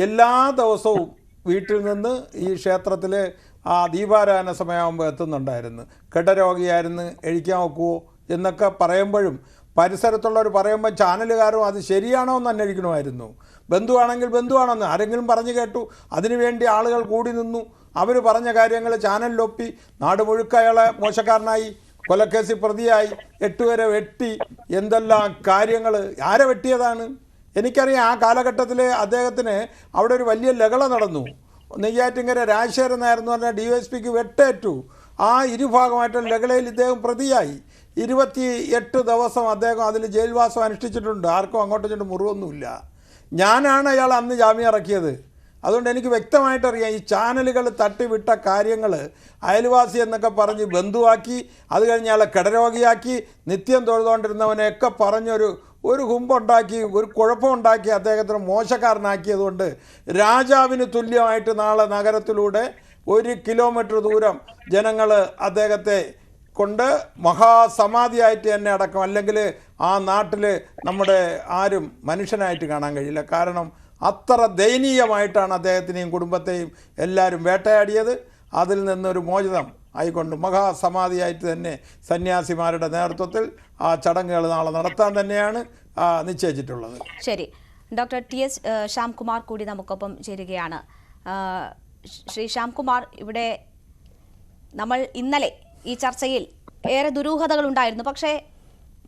എല്ലാ ദിവസവും വീട്ടിൽ നിന്ന് ഈ ക്ഷേത്രത്തിൽ ആ ദീപാരാധന സമയമാകുമ്പോൾ എത്തുന്നുണ്ടായിരുന്നു. കെടരോഗിയായിരുന്നു, എഴിക്കാൻ ഒക്കുമോ എന്നൊക്കെ പറയുമ്പോഴും പരിസരത്തുള്ളവർ പറയുമ്പോൾ ചാനലുകാരും അത് ശരിയാണോ എന്ന് അന്വേഷിക്കണമായിരുന്നു. ബന്ധുവാണെങ്കിൽ ബന്ധുവാണെന്ന് ആരെങ്കിലും പറഞ്ഞു കേട്ടു, അതിനുവേണ്ടി ആളുകൾ കൂടി നിന്നു. അവർ പറഞ്ഞ കാര്യങ്ങൾ ചാനലിലൊപ്പി, നാട് മുഴുക്ക അയാളെ മോശക്കാരനായി, കൊലക്കേസിൽ പ്രതിയായി, 8 വരെ വെട്ടി, എന്തെല്ലാം കാര്യങ്ങൾ. ആരെ വെട്ടിയതാണ് എനിക്കറിയാം. ആ കാലഘട്ടത്തിൽ അദ്ദേഹത്തിന് അവിടെ ഒരു വലിയ ലഹള നടന്നു. നെയ്യാറ്റിങ്കര രാജശേഖരൻ നായർ എന്ന് പറഞ്ഞാൽ DYSPക്ക് വെട്ടേറ്റു. ആ ഇരുഭാഗമായിട്ടുള്ള ലഹളയിൽ ഇദ്ദേഹം പ്രതിയായി. 28 ദിവസം അദ്ദേഹം അതിൽ ജയിൽവാസം അനുഷ്ഠിച്ചിട്ടുണ്ട്. ആർക്കും അങ്ങോട്ടും ഇങ്ങോട്ടും മുറിവൊന്നുമില്ല. ഞാനാണ് അയാൾ അന്ന് ജാമ്യം ഇറക്കിയത്. അതുകൊണ്ട് എനിക്ക് വ്യക്തമായിട്ടറിയാം, ഈ ചാനലുകൾ തട്ടിവിട്ട കാര്യങ്ങൾ അയൽവാസി എന്നൊക്കെ പറഞ്ഞ് ബന്ധുവാക്കി, അത് കഴിഞ്ഞ് അയാളെ കെടരോഗിയാക്കി, നിത്യം തൊഴുതുകൊണ്ടിരുന്നവനെയൊക്കെ പറഞ്ഞൊരു ഹുമ്പുണ്ടാക്കി, ഒരു കുഴപ്പമുണ്ടാക്കി, അദ്ദേഹത്തിന് മോശക്കാരനാക്കിയതുകൊണ്ട് രാജാവിന് തുല്യമായിട്ട് നാളെ നഗരത്തിലൂടെ 1 കിലോമീറ്റർ ദൂരം ജനങ്ങൾ അദ്ദേഹത്തെ കൊണ്ട് മഹാസമാധിയായിട്ട് തന്നെ അടക്കം, അല്ലെങ്കിൽ ആ നാട്ടിൽ നമ്മുടെ ആരും മനുഷ്യനായിട്ട് കാണാൻ കഴിയില്ല. കാരണം അത്ര ദയനീയമായിട്ടാണ് അദ്ദേഹത്തിനെയും കുടുംബത്തെയും എല്ലാവരും വേട്ടയാടിയത്. അതിൽ നിന്നൊരു മോചനം ആയിക്കൊണ്ട് മഹാസമാധിയായിട്ട് തന്നെ സന്യാസിമാരുടെ നേതൃത്വത്തിൽ ആ ചടങ്ങുകൾ നാളെ നടത്താൻ തന്നെയാണ് നിശ്ചയിച്ചിട്ടുള്ളത്. ശരി, ഡോക്ടർ TS ശ്യാംകുമാർ കൂടി നമുക്കൊപ്പം ചേരുകയാണ്. ശ്രീ ശ്യാംകുമാർ, ഇവിടെ നമ്മൾ ഇന്നലെ ഈ ചർച്ചയിൽ ഏറെ ദുരൂഹതകൾ ഉണ്ടായിരുന്നു. പക്ഷേ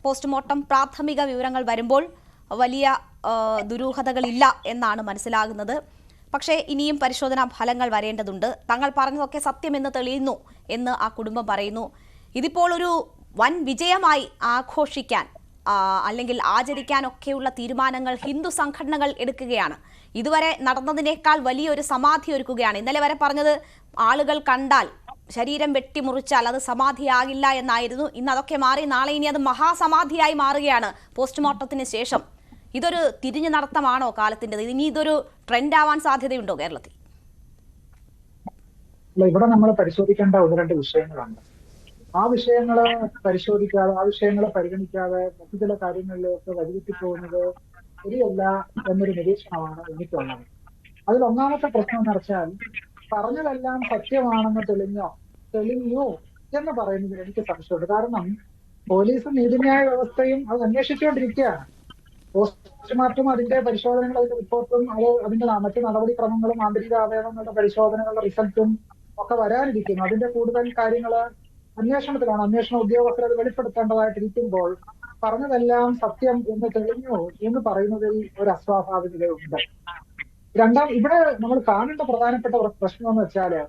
പോസ്റ്റ്മോർട്ടം പ്രാഥമിക വിവരങ്ങൾ വരുമ്പോൾ വലിയ ദുരൂഹതകളില്ല എന്നാണ് മനസ്സിലാകുന്നത്. പക്ഷേ ഇനിയും പരിശോധനാ ഫലങ്ങൾ വരേണ്ടതുണ്ട്. തങ്ങൾ പറഞ്ഞതൊക്കെ സത്യമെന്ന് തെളിയുന്നു എന്ന് ആ കുടുംബം പറയുന്നു. ഇതിപ്പോൾ ഒരു വൻ വിജയമായി ആഘോഷിക്കാൻ അല്ലെങ്കിൽ ആചരിക്കാനൊക്കെയുള്ള തീരുമാനങ്ങൾ ഹിന്ദു സംഘടനകൾ എടുക്കുകയാണ്. ഇതുവരെ നടന്നതിനേക്കാൾ വലിയൊരു സമാധി ഒരുക്കുകയാണ്. ഇന്നലെ വരെ പറഞ്ഞത് ആളുകൾ കണ്ടാൽ, ശരീരം വെട്ടിമുറിച്ചാൽ അത് സമാധിയാകില്ല എന്നായിരുന്നു. ഇന്ന് അതൊക്കെ മാറി. നാളെ ഇനി അത് മഹാസമാധിയായി മാറുകയാണ് പോസ്റ്റ്മോർട്ടത്തിന് ശേഷം. ഇതൊരു തിരിഞ്ഞു നടത്തമാണോ കാലത്തിൻ്റെത്? ഇനി ഇതൊരു ട്രെൻഡ് ആവാൻ സാധ്യതയുണ്ടോ കേരളത്തിൽ? ഇവിടെ നമ്മൾ പരിശോധിക്കേണ്ട 1-2 വിഷയങ്ങളുണ്ട്. ആ വിഷയങ്ങളെ പരിശോധിക്കാതെ, ആ വിഷയങ്ങളെ പരിഗണിക്കാതെ മറ്റു ചില കാര്യങ്ങളിലേക്ക് വഴിതെറ്റിപ്പോകുന്നത് ശരിയല്ല എന്നൊരു നിരീക്ഷണമാണ് എനിക്കുള്ളത്. അതിൽ ഒന്നാമത്തെ പ്രശ്നം എന്ന് വെച്ചാൽ, പറഞ്ഞതെല്ലാം സത്യമാണെന്ന് തെളിഞ്ഞോ തെളിഞ്ഞു എന്ന് പറയുന്നതിൽ എനിക്ക് സംശയമുണ്ട്. കാരണം പോലീസും നീതിന്യായ വ്യവസ്ഥയും അത് അന്വേഷിച്ചുകൊണ്ടിരിക്കുകയാണ്. പോസ്റ്റ്മോർട്ടം, അതിന്റെ പരിശോധനകൾ, അതിന്റെ റിപ്പോർട്ടും, അതിന്റെ മറ്റു നടപടിക്രമങ്ങളും, ആന്തരിക അവയവങ്ങളുടെ പരിശോധനകളുടെ റിസൾട്ടും ഒക്കെ വരാനിരിക്കുന്നു. അതിന്റെ കൂടുതൽ കാര്യങ്ങൾ അന്വേഷണത്തിലാണ്. അന്വേഷണ ഉദ്യോഗസ്ഥർ അത് വെളിപ്പെടുത്തേണ്ടതായിട്ടിരിക്കുമ്പോൾ പറഞ്ഞതെല്ലാം സത്യം എന്ന് തെളിഞ്ഞു എന്ന് പറയുന്നതിൽ ഒരു അസ്വാഭാവികതയുണ്ട്. ഇവിടെ നമ്മൾ കാണേണ്ട പ്രധാനപ്പെട്ട പ്രശ്നം എന്ന് വെച്ചാല്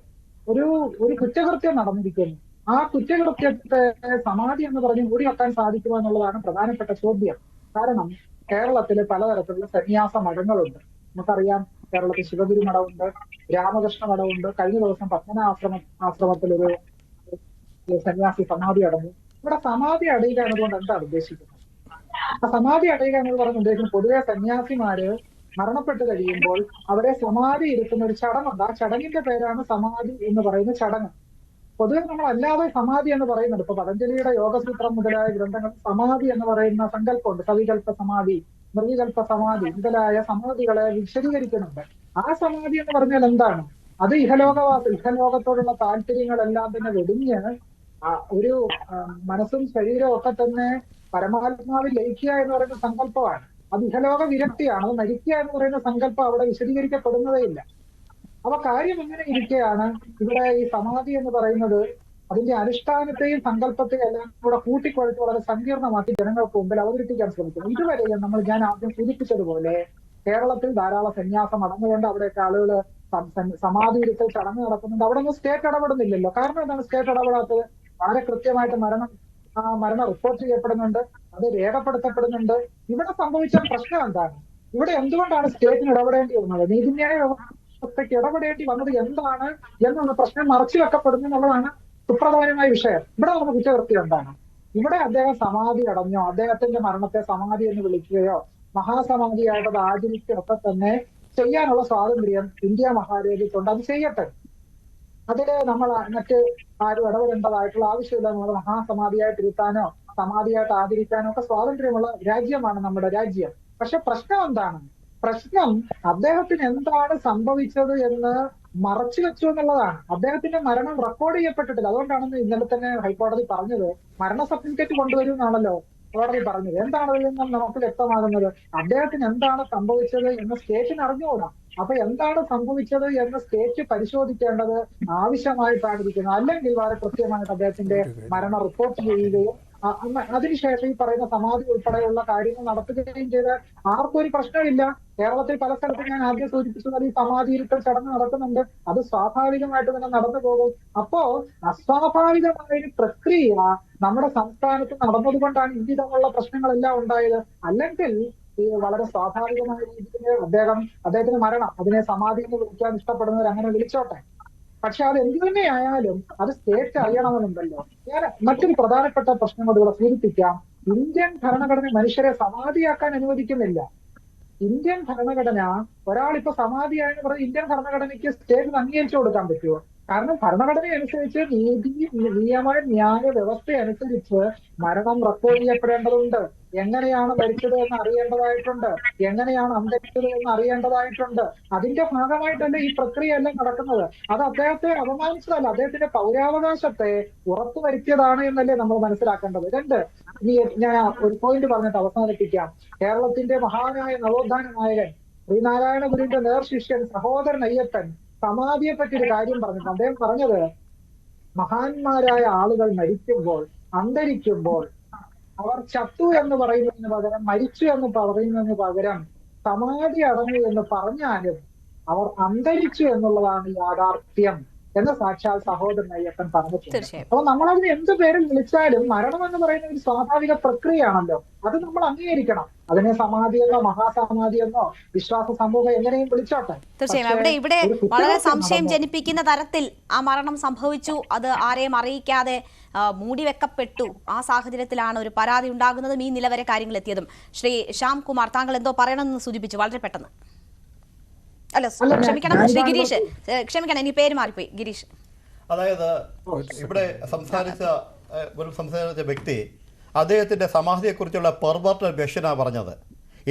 ഒരു കുറ്റകൃത്യം നടന്നിരിക്കുന്നു. ആ കുറ്റകൃത്യത്തെ സമാധി എന്ന് പറഞ്ഞ് മൂടിവെക്കാൻ സാധിക്കുമോ എന്നുള്ളതാണ് പ്രധാനപ്പെട്ട ചോദ്യം. കാരണം കേരളത്തില് പലതരത്തിലുള്ള സന്യാസ മഠങ്ങളുണ്ട്. നമുക്കറിയാം, കേരളത്തിൽ ശിവഗിരി മഠമുണ്ട്, രാമകൃഷ്ണ മഠമുണ്ട്. കഴിഞ്ഞ ദിവസം ആശ്രമത്തിലൊരു സന്യാസി സമാധി അടഞ്ഞു. ഇവിടെ സമാധി അടയുക എന്നതുകൊണ്ട് എന്താണ് ഉദ്ദേശിക്കുന്നത്? ആ സമാധി അടയുക എന്ന് പറഞ്ഞ് ഉദ്ദേശിക്കുന്നത് പൊതുവെ സന്യാസിമാര് മരണപ്പെട്ട് കഴിയുമ്പോൾ അവരെ സമാധി ഇരുത്തുന്ന ഒരു ചടങ്ങുണ്ട്. ആ ചടങ്ങിന്റെ പേരാണ് സമാധി എന്ന് പറയുന്ന ചടങ്ങ്. പൊതുവെ നമ്മൾ അല്ലാതെ സമാധി എന്ന് പറയുന്നുണ്ട്. ഇപ്പൊ പതഞ്ജലിയുടെ യോഗസൂത്രം മുതലായ ഗ്രന്ഥങ്ങൾ സമാധി എന്ന് പറയുന്ന സങ്കല്പമുണ്ട്. സവികൽപ്പ സമാധി, മൃഗകൽപ്പ സമാധി മുതലായ സമാധികളെ വിശദീകരിക്കുന്നുണ്ട്. ആ സമാധി എന്ന് പറഞ്ഞാൽ എന്താണ്? അത് ഇഹലോകത്തോടുള്ള താല്പര്യങ്ങളെല്ലാം തന്നെ വെടിഞ്ഞ് ഒരു മനസ്സും ശരീരവും ഒക്കെ തന്നെ പരമാത്മാവിൽ ലയിക്കുക എന്ന് പറയുന്ന സങ്കല്പമാണ്. അത് ഇഹലോക വിരക്തിയാണ്. അത് മരിക്കുക എന്ന് പറയുന്ന സങ്കല്പം അവിടെ വിശദീകരിക്കപ്പെടുന്നതേ ഇല്ല. അപ്പൊ കാര്യം ഇങ്ങനെ ഇരിക്കുകയാണ്. ഇവിടെ ഈ സമാധി എന്ന് പറയുന്നത് അതിന്റെ അനുഷ്ഠാനത്തെയും സങ്കല്പത്തെയും എല്ലാം കൂടെ കൂട്ടിക്കുഴച്ച് വളരെ സങ്കീർണമാക്കി ജനങ്ങൾക്ക് മുമ്പിൽ അവതരിപ്പിക്കാൻ ശ്രമിക്കുന്നു. ഇതുവരെ ഞാൻ ആദ്യം സൂചിപ്പിച്ചതുപോലെ കേരളത്തിൽ ധാരാളം സന്യാസം അടങ്ങുകൊണ്ട് അവിടെയൊക്കെ ആളുകൾ സമാധി ഇരുത്തൽ ചടങ്ങ് നടക്കുന്നുണ്ട്. അവിടെ ഒന്നും സ്റ്റേറ്റ് ഇടപെടുന്നില്ലല്ലോ. കാരണം എന്താണ് സ്റ്റേറ്റ് ഇടപെടാത്തത്? വളരെ കൃത്യമായിട്ട് മരണം റിപ്പോർട്ട് ചെയ്യപ്പെടുന്നുണ്ട്, അത് രേഖപ്പെടുത്തപ്പെടുന്നുണ്ട്. ഇവിടെ സംഭവിച്ച പ്രശ്നം എന്താണ്? ഇവിടെ എന്തുകൊണ്ടാണ് സ്റ്റേറ്റിന് ഇടപെടേണ്ടി വന്നത്? നീതിന്യായ വ്യവസ്ഥയ്ക്ക് ഇടപെടേണ്ടി വന്നത് എന്താണ് എന്നുള്ള പ്രശ്നം മറച്ചു വെക്കപ്പെടുന്നു എന്നുള്ളതാണ് സുപ്രധാനമായ വിഷയം. ഇവിടെ നമുക്ക് കുറ്റകൃത്യം എന്താണ്? ഇവിടെ അദ്ദേഹം സമാധി അടഞ്ഞോ, അദ്ദേഹത്തിന്റെ മരണത്തെ സമാധി എന്ന് വിളിക്കുകയോ മഹാസമാധിയായിട്ട് അത് ആചരിക്കുകയൊക്കെ തന്നെ ചെയ്യാനുള്ള സ്വാതന്ത്ര്യം ഇന്ത്യ മഹാരാജ്യത്തുണ്ട്. അത് ചെയ്യട്ടെ. അതില് നമ്മൾ മറ്റ് ആരും ഇടപെടേണ്ടതായിട്ടുള്ള ആവശ്യമില്ല. നമ്മൾ മഹാസമാധിയായിട്ട് ഇരുത്താനോ സമാധിയായിട്ട് ആദരിക്കാനോ ഒക്കെ സ്വാതന്ത്ര്യമുള്ള രാജ്യമാണ് നമ്മുടെ രാജ്യം. പക്ഷെ പ്രശ്നം എന്താണ്? പ്രശ്നം അദ്ദേഹത്തിന് എന്താണ് സംഭവിച്ചത് എന്ന് മറച്ചു വെച്ചു എന്നുള്ളതാണ്. അദ്ദേഹത്തിന്റെ മരണം റെക്കോർഡ് ചെയ്യപ്പെട്ടിട്ടില്ല. അതുകൊണ്ടാണ് ഇന്നലെ തന്നെ ഹൈക്കോടതി പറഞ്ഞത് മരണ സർട്ടിഫിക്കറ്റ് കൊണ്ടുവരും എന്നാണല്ലോ കോടതി പറഞ്ഞത്. എന്താണ് അതിൽ നിന്നും നമുക്ക് വ്യക്തമാകുന്നത്? അദ്ദേഹത്തിന് എന്താണ് സംഭവിച്ചത് എന്ന് സ്റ്റേറ്റിന് അറിഞ്ഞുകൂടാ. അപ്പൊ എന്താണ് സംഭവിച്ചത് എന്ന് സ്റ്റേറ്റ് പരിശോധിക്കേണ്ടത് ആവശ്യമായിട്ടാണിരിക്കുന്നത്. അല്ലെങ്കിൽ വളരെ കൃത്യമായിട്ട് അദ്ദേഹത്തിന്റെ മരണം റിപ്പോർട്ട് ചെയ്യുകയും അതിനുശേഷം ഈ പറയുന്ന സമാധി ഉൾപ്പെടെയുള്ള കാര്യങ്ങൾ നടത്തുകയും ചെയ്ത് ആർക്കും ഒരു പ്രശ്നമില്ല. കേരളത്തിൽ പല സ്ഥലത്തും ഞാൻ ആദ്യം സൂചിപ്പിച്ചത് ഈ സമാധി ഇരുത്തൽ ചടങ്ങ് നടക്കുന്നുണ്ട്. അത് സ്വാഭാവികമായിട്ട് തന്നെ നടന്നു പോകും. അപ്പോ അസ്വാഭാവികമായ ഒരു പ്രക്രിയ നമ്മുടെ സംസ്ഥാനത്ത് നടന്നതുകൊണ്ടാണ് ഈ വിധമുള്ള പ്രശ്നങ്ങളെല്ലാം ഉണ്ടായത്. അല്ലെങ്കിൽ ഈ വളരെ സ്വാഭാവികമായ രീതിയിൽ അദ്ദേഹത്തിന് മരണം അതിനെ സമാധി എന്ന് വിളിക്കാൻ ഇഷ്ടപ്പെടുന്നവർ അങ്ങനെ വിളിച്ചോട്ടെ. പക്ഷെ അത് എന്തു തന്നെയായാലും അത് സ്റ്റേറ്റ് അറിയണമെന്നുണ്ടല്ലോ. ഞാൻ മറ്റൊരു പ്രധാനപ്പെട്ട പ്രശ്നം കൂടി ഇവിടെ സൂചിപ്പിക്കാം. ഇന്ത്യൻ ഭരണഘടന മനുഷ്യരെ സമാധിയാക്കാൻ അനുവദിക്കുന്നില്ല. ഇന്ത്യൻ ഭരണഘടന ഒരാളിപ്പോ സമാധിയായെന്ന് പറഞ്ഞ് ഇന്ത്യൻ ഭരണഘടനയ്ക്ക് സ്റ്റേറ്റിന് അംഗീകരിച്ചു കൊടുക്കാൻ പറ്റുമോ? കാരണം ഭരണഘടന അനുസരിച്ച് ന്യായ വ്യവസ്ഥ അനുസരിച്ച് മരണം റെക്കോർഡ് ചെയ്യപ്പെടേണ്ടതുണ്ട്. എങ്ങനെയാണ് മരിച്ചത് എന്ന് അറിയേണ്ടതായിട്ടുണ്ട്, എങ്ങനെയാണ് അന്തരിച്ചത് എന്ന് അറിയേണ്ടതായിട്ടുണ്ട്. അതിന്റെ ഭാഗമായിട്ടല്ലേ ഈ പ്രക്രിയ എല്ലാം നടക്കുന്നത്. അത് അദ്ദേഹത്തെ അപമാനിച്ചതല്ല, അദ്ദേഹത്തിന്റെ പൗരാവകാശത്തെ ഉറപ്പുവരുത്തിയതാണ് എന്നല്ലേ നമ്മൾ മനസ്സിലാക്കേണ്ടത്. ഇനി ഞാൻ ഒരു പോയിന്റ് പറഞ്ഞിട്ട് അവസാനിപ്പിക്കാം. കേരളത്തിന്റെ മഹാനായ നവോത്ഥാന നായകൻ ശ്രീനാരായണ ഗുരുവിന്റെ നേർശിഷ്യൻ സഹോദരൻ അയ്യപ്പൻ സമാധിയെ പറ്റി ഒരു കാര്യം പറഞ്ഞിട്ട് അദ്ദേഹം പറഞ്ഞത്, മഹാന്മാരായ ആളുകൾ മരിക്കുമ്പോൾ അന്തരിക്കുമ്പോൾ അവർ ചത്തു എന്ന് പറയുന്നതിന് പകരം മരിച്ചു എന്ന് പറയുന്നതിന് പകരം സമാധി അടങ്ങു എന്ന് പറഞ്ഞാലും അവർ അന്തരിച്ചു എന്നുള്ളതാണ് യാഥാർത്ഥ്യം എന്ന് സാക്ഷാൽ സഹോദരൻ അയ്യപ്പൻ പറഞ്ഞിട്ടുണ്ട്. അപ്പൊ നമ്മളതിന് എന്ത് പേരിൽ വിളിച്ചാലും മരണം എന്ന് പറയുന്ന ഒരു സ്വാഭാവിക പ്രക്രിയയാണല്ലോ. അത് നമ്മൾ അംഗീകരിക്കണം. അതിനെ സമാധിയെന്നോ മഹാസമാധിയെന്നോ വിശ്വാസ സമൂഹം എങ്ങനെയും വിളിച്ചോട്ടെ. തീർച്ചയായും ഇവിടെ വളരെ സംശയം ജനിപ്പിക്കുന്ന തരത്തിൽ ആ മരണം സംഭവിച്ചു, അത് ആരെയും അറിയിക്കാതെ മൂടിവെക്കപ്പെട്ടു. ആ സാഹചര്യത്തിലാണ് ഒരു പരാതി ഉണ്ടാകുന്നതും ഈ നിലവരെ കാര്യങ്ങൾ എത്തിയതും. ശ്രീ ശ്യാം കുമാർ, താങ്കൾ എന്തോ പറയണമെന്ന് സൂചിപ്പിച്ചു വളരെ പെട്ടെന്ന്. അല്ല ക്ഷമിക്കണം ശ്രീ ഗിരീഷ്, ക്ഷമിക്കണം, എനിക്ക് പേര് മാറിപ്പോയി. ഗിരീഷ്, അതായത് ഇവിടെ സംസാരിച്ച വ്യക്തി അദ്ദേഹത്തിന്റെ സമാധിയെക്കുറിച്ചുള്ള പെർവേർട്ടഡ് വെർഷനാണ് പറഞ്ഞത്.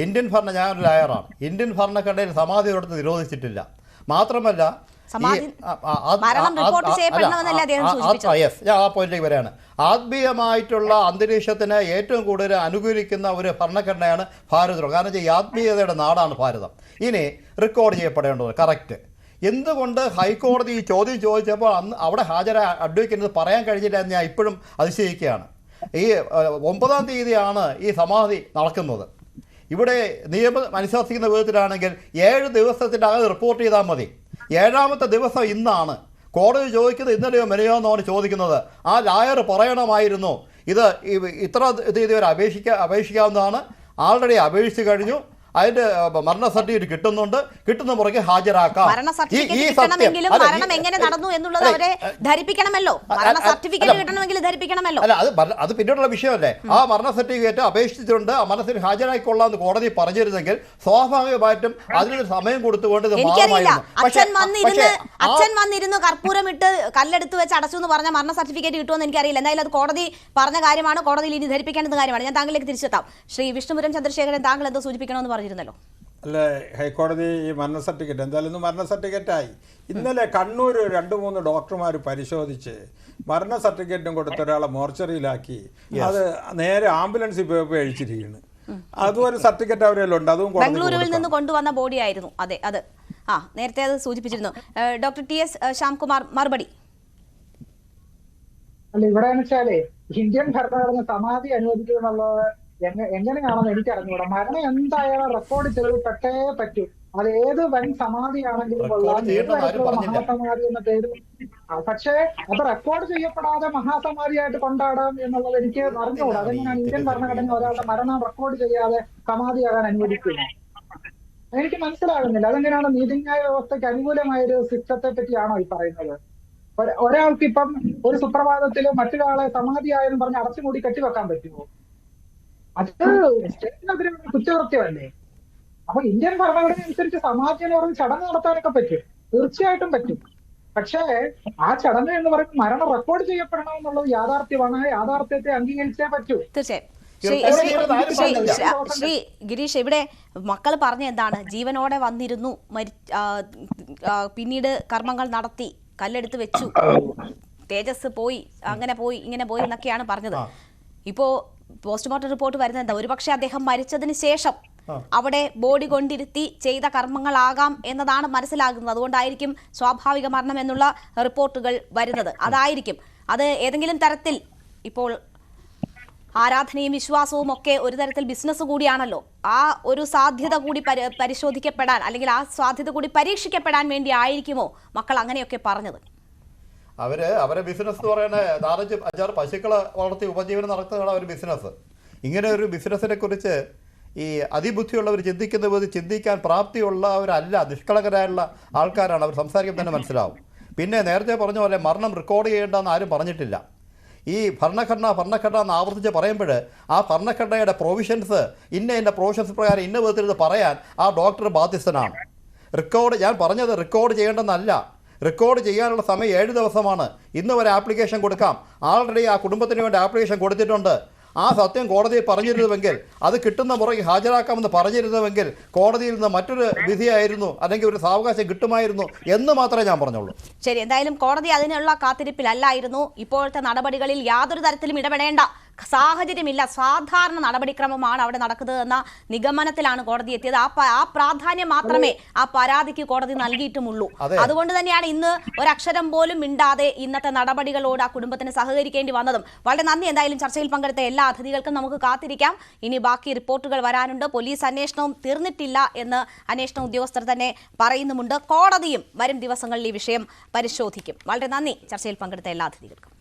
ഞാനൊരു ലായറാണ്. ഇന്ത്യൻ ഭരണഘടനയിൽ സമാധി ഒരിടത്ത് നിരോധിച്ചിട്ടില്ല. മാത്രമല്ല മരണം റിപ്പോർട്ട് ചെയ്യപ്പെടണമെന്നല്ലേ അദ്ദേഹം സൂചിപ്പിച്ചത്? ഞാൻ ആ പോയിന്റിലേക്ക് വരികയാണ്. ആത്മീയമായിട്ടുള്ള അന്തരീക്ഷത്തിന് ഏറ്റവും കൂടുതൽ അനുകൂലിക്കുന്ന ഒരു ഭരണഘടനയാണ് ഭാരതം. കാരണം ഈ ആത്മീയതയുടെ നാടാണ് ഭാരതം. ഇനി റെക്കോർഡ് ചെയ്യപ്പെടേണ്ടത് കറക്റ്റ്. എന്തുകൊണ്ട് ഹൈക്കോടതി ഈ ചോദ്യം ചോദിച്ചപ്പോൾ അന്ന് അവിടെ ഹാജരായ അഡ്വക്കേറ്റ് പറയാൻ കഴിഞ്ഞില്ല എന്ന് ഞാൻ ഇപ്പോഴും അതിശയിക്കുകയാണ്. ഈ 9-ാം തീയതിയാണ് ഈ സമാധി നടക്കുന്നത്. ഇവിടെ നിയമം അനുശാസിക്കുന്ന വിധത്തിലാണെങ്കിൽ 7 ദിവസത്തിനകം റിപ്പോർട്ട് ചെയ്താൽ മതി. 7ാമത്തെ ദിവസം ഇന്നാണ്. കോടതി ചോദിക്കുന്നത് ഇന്നലെയോ മെനയോ എന്നാണ് ചോദിക്കുന്നത്. ആ ലായർ പറയണമായിരുന്നു ഇത് ഇത്ര തീയതി വരെ അപേക്ഷിക്കാവുന്നതാണ്. ആൾറെഡി അപേക്ഷിച്ച് കഴിഞ്ഞു. അതിന്റെ മരണ സർട്ടിഫിക്കറ്റ് കിട്ടുന്നുണ്ട്. കിട്ടുന്ന പുറകെ ഹാജരാക്കാം. മരണം എങ്ങനെ നടന്നു എന്നുള്ളത് അവരെ ധരിപ്പിക്കണമല്ലോ. മരണ സർട്ടിഫിക്കറ്റ് കിട്ടണമെങ്കിൽ ധരിപ്പിക്കണമല്ലോ. അല്ല, അത് പിന്നീടുള്ള വിഷയമല്ലേ. ആ മരണ സർട്ടിഫിക്കറ്റ് അപേക്ഷിച്ചിട്ടുണ്ട്, ആ മരണത്തിൽ ഹാജരായിക്കൊള്ളാന്ന് കോടതി പറഞ്ഞിരുന്നെങ്കിൽ സ്വാഭാവികമായിട്ടും അതിനൊരു സമയം കൊടുത്തുകൊണ്ട് ഇത് മാറുമായിരുന്നു. അച്ഛൻ വന്നിരുന്നു കർപ്പൂരമിട്ട് കല്ലെടുത്ത് വെച്ച് അടച്ചു എന്ന് പറഞ്ഞ മരണ സർട്ടിഫിക്കറ്റ് കിട്ടുമെന്ന് എനിക്കറിയില്ല. എന്തായാലും അത് കോടതി പറഞ്ഞ കാര്യമാണ്, കോടതിയിൽ ഇനി ധരിപ്പിക്കേണ്ട കാര്യമാണ്. ഞാൻ താങ്കളിലേക്ക് തിരിച്ചെത്താം. ശ്രീ വിഷ്ണുപുരം ചന്ദ്രശേഖരൻ, താങ്കൾ എന്തോ സൂചിപ്പിക്കണമെന്ന് പറഞ്ഞിരുന്നല്ലോ. അല്ല, ഹൈക്കോടതി ഈ മരണ സർട്ടിഫിക്കറ്റ് എന്തായാലും മരണ സർട്ടിഫിക്കറ്റായി. ഇന്നലെ കണ്ണൂർ 2-3 ഡോക്ടർമാർ പരിശോധിച്ച് മരണ സർട്ടിഫിക്കറ്റും കൊടുത്ത ഒരാളെ മോർച്ചറിയിലാക്കി അത് നേരെ ആംബുലൻസിൽ പോയപ്പോൾ അഴിച്ചിരിക്കുന്നു. അതും ഒരു സർട്ടിഫിക്കറ്റ് അവരെല്ലാം അതും ബംഗളൂരുവിൽ നിന്ന് കൊണ്ടുവന്ന ബോഡി ആയിരുന്നു. അതെ, അത് നേരത്തെ അത് സൂചിപ്പിച്ചിരുന്നു. ഡോക്ടർ TS ശ്യാംകുമാർ, മറുപടി. അല്ല, ഇവിടെ വെച്ചാലേ ഇന്ത്യൻ ഭരണഘടന സമാധി അനുവദിക്കുക എന്നുള്ളത് എങ്ങനെയാണെന്ന് എനിക്ക് അറിഞ്ഞുകൂടാ. മരണം എന്തായാലും റെക്കോർഡ് ചെയ്യപ്പെട്ടേ പറ്റൂ. അത് ഏത് വൻ സമാധിയാണെങ്കിലും കൊള്ളാം, ഏത് തരത്തിലുള്ള മഹാസമാധി എന്ന പേര്. പക്ഷേ അത് റെക്കോർഡ് ചെയ്യപ്പെടാതെ മഹാസമാധിയായിട്ട് കൊണ്ടാടാം എന്നുള്ളത് എനിക്ക് അറിഞ്ഞുകൂടാ. അതെങ്ങനെയാണ് ഇന്ത്യൻ ഭരണഘടന ഒരാളുടെ മരണം റെക്കോർഡ് ചെയ്യാതെ സമാധിയാകാൻ അനുവദിക്കുന്നത്? എനിക്ക് മനസ്സിലാകുന്നില്ല. അതെങ്ങനെയാണ് നീതിന്യായ വ്യവസ്ഥയ്ക്ക് അനുകൂലമായ ഒരു സിസ്റ്റത്തെ പറ്റിയാണോ ഈ പറയുന്നത്? ഒരാൾക്ക് ഇപ്പം ഒരു സുപ്രഭാതത്തിൽ മറ്റൊരാളെ സമാധിയായെന്ന് പറഞ്ഞ് അടച്ചുമൂടി കെട്ടിവെക്കാൻ പറ്റുമോ? അത് സ്റ്റേറ്റിനെതിരെ കുറ്റകൃത്യമല്ലേ? അപ്പൊ ഇന്ത്യൻ ഭരണഘടന അനുസരിച്ച് സമാധി എന്ന് പറഞ്ഞ് ചടങ്ങ് നടത്താനൊക്കെ പറ്റും, തീർച്ചയായിട്ടും പറ്റും. പക്ഷേ ആ ചടങ്ങ് എന്ന് പറയുന്നത് മരണം റെക്കോർഡ് ചെയ്യപ്പെടണം എന്നുള്ളത് യാഥാർത്ഥ്യമാണ്. യാഥാർത്ഥ്യത്തെ അംഗീകരിച്ചേ പറ്റൂ. തീർച്ചയായും. ശ്രീ ഗിരീഷ്, ഇവിടെ മക്കൾ പറഞ്ഞ എന്താണ്? ജീവനോടെ വന്നിരുന്നു, പിന്നീട് കർമ്മങ്ങൾ നടത്തി, കല്ലെടുത്ത് വെച്ചു, തേജസ് പോയി, അങ്ങനെ പോയി, ഇങ്ങനെ പോയി എന്നൊക്കെയാണ് പറഞ്ഞത്. ഇപ്പോ പോസ്റ്റ്മോർട്ടം റിപ്പോർട്ട് വരുന്നത് എന്താ? ഒരുപക്ഷെ അദ്ദേഹം മരിച്ചതിന് ശേഷം അവിടെ ബോഡി കൊണ്ടിരുത്തി ചെയ്ത കർമ്മങ്ങളാകാം എന്നതാണ് മനസ്സിലാകുന്നത്. അതുകൊണ്ടായിരിക്കും സ്വാഭാവിക മരണം എന്നുള്ള റിപ്പോർട്ടുകൾ വരുന്നത്. അതായിരിക്കും അത് ഏതെങ്കിലും തരത്തിൽ. ഇപ്പോൾ ആരാധനയും വിശ്വാസവും ഒക്കെ ഒരു തരത്തിൽ ബിസിനസ് കൂടിയാണല്ലോ. ആ ഒരു സാധ്യത കൂടി പരിശോധിക്കപ്പെടാൻ, അല്ലെങ്കിൽ ആ സാധ്യത കൂടി പരീക്ഷിക്കപ്പെടാൻ വേണ്ടി ആയിരിക്കുമോ മക്കൾ അങ്ങനെയൊക്കെ പറഞ്ഞത്? അവരെ ബിസിനസ് എന്ന് പറയുന്നത് 4-5 പശുക്കളെ വളർത്തി ഉപജീവനം നടത്തുന്നതാണ് ഒരു ബിസിനസ്. ഇങ്ങനെ ഒരു ബിസിനസ്സിനെ കുറിച്ച് ഈ അതിബുദ്ധിയുള്ളവർ ചിന്തിക്കാൻ പ്രാപ്തിയുള്ളവരല്ല, നിഷ്കളങ്കരായുള്ള ആൾക്കാരാണ്. അവർ സംസാരിക്കുമ്പോൾ തന്നെ മനസ്സിലാവും. പിന്നെ നേരത്തെ പറഞ്ഞ പോലെ മരണം റെക്കോർഡ് ചെയ്യേണ്ടെന്ന് ആരും പറഞ്ഞിട്ടില്ല. ഈ ഭരണഘടന എന്ന് ആവർത്തിച്ച് പറയുമ്പോൾ ആ ഭരണഘടനയുടെ പ്രൊവിഷൻസ് ഇന്ന പ്രൊവിഷൻസ് പ്രകാരം ഇന്ന വിധത്തിൽ പറയാൻ ആ ഡോക്ടർ ബാധ്യസ്ഥനാണ്. ഞാൻ പറഞ്ഞത് റെക്കോർഡ് ചെയ്യേണ്ടെന്നല്ല. റെക്കോർഡ് ചെയ്യാനുള്ള സമയം 7 ദിവസമാണ്. ഇന്ന് വരെ ആപ്ലിക്കേഷൻ കൊടുക്കാം. ആൾറെഡി ആ കുടുംബത്തിന് വേണ്ടി ആപ്ലിക്കേഷൻ കൊടുത്തിട്ടുണ്ട്. ആ സത്യം കോടതിയിൽ പറഞ്ഞിരുന്നുവെങ്കിൽ, അത് കിട്ടുന്ന മുറയ്ക്ക് ഹാജരാക്കാമെന്ന് പറഞ്ഞിരുന്നുവെങ്കിൽ കോടതിയിൽ നിന്ന് മറ്റൊരു വിധിയായിരുന്നു, അല്ലെങ്കിൽ ഒരു സാവകാശം കിട്ടുമായിരുന്നു എന്ന് മാത്രമേ ഞാൻ പറഞ്ഞുള്ളൂ. ശരി, എന്തായാലും കോടതി അതിനുള്ള കാത്തിരിപ്പിലല്ലായിരുന്നു. ഇപ്പോഴത്തെ നടപടികളിൽ യാതൊരു തരത്തിലും ഇടപെടേണ്ട സാഹചര്യമില്ല, സാധാരണ നടപടിക്രമമാണ് അവിടെ നടക്കുന്നതെന്ന നിഗമനത്തിലാണ് കോടതി എത്തിയത്. ആ പ്രാധാന്യം മാത്രമേ ആ പരാതിക്ക് കോടതി നൽകിയിട്ടുമുള്ളൂ. അതുകൊണ്ട് തന്നെയാണ് ഇന്ന് ഒരക്ഷരം പോലും മിണ്ടാതെ ഇന്നത്തെ നടപടികളോട് ആ കുടുംബത്തിന് സഹകരിക്കേണ്ടി വന്നതും. വളരെ നന്ദി. എന്തായാലും ചർച്ചയിൽ പങ്കെടുത്ത എല്ലാ അതിഥികൾക്കും നമുക്ക് കാത്തിരിക്കാം. ഇനി ബാക്കി റിപ്പോർട്ടുകൾ വരാനുണ്ട്. പോലീസ് അന്വേഷണവും തീർന്നിട്ടില്ല എന്ന് അന്വേഷണ ഉദ്യോഗസ്ഥർ തന്നെ പറയുന്നുമുണ്ട്. കോടതിയും വരും ദിവസങ്ങളിൽ ഈ വിഷയം പരിശോധിക്കും. വളരെ നന്ദി ചർച്ചയിൽ പങ്കെടുത്ത എല്ലാ അതിഥികൾക്കും.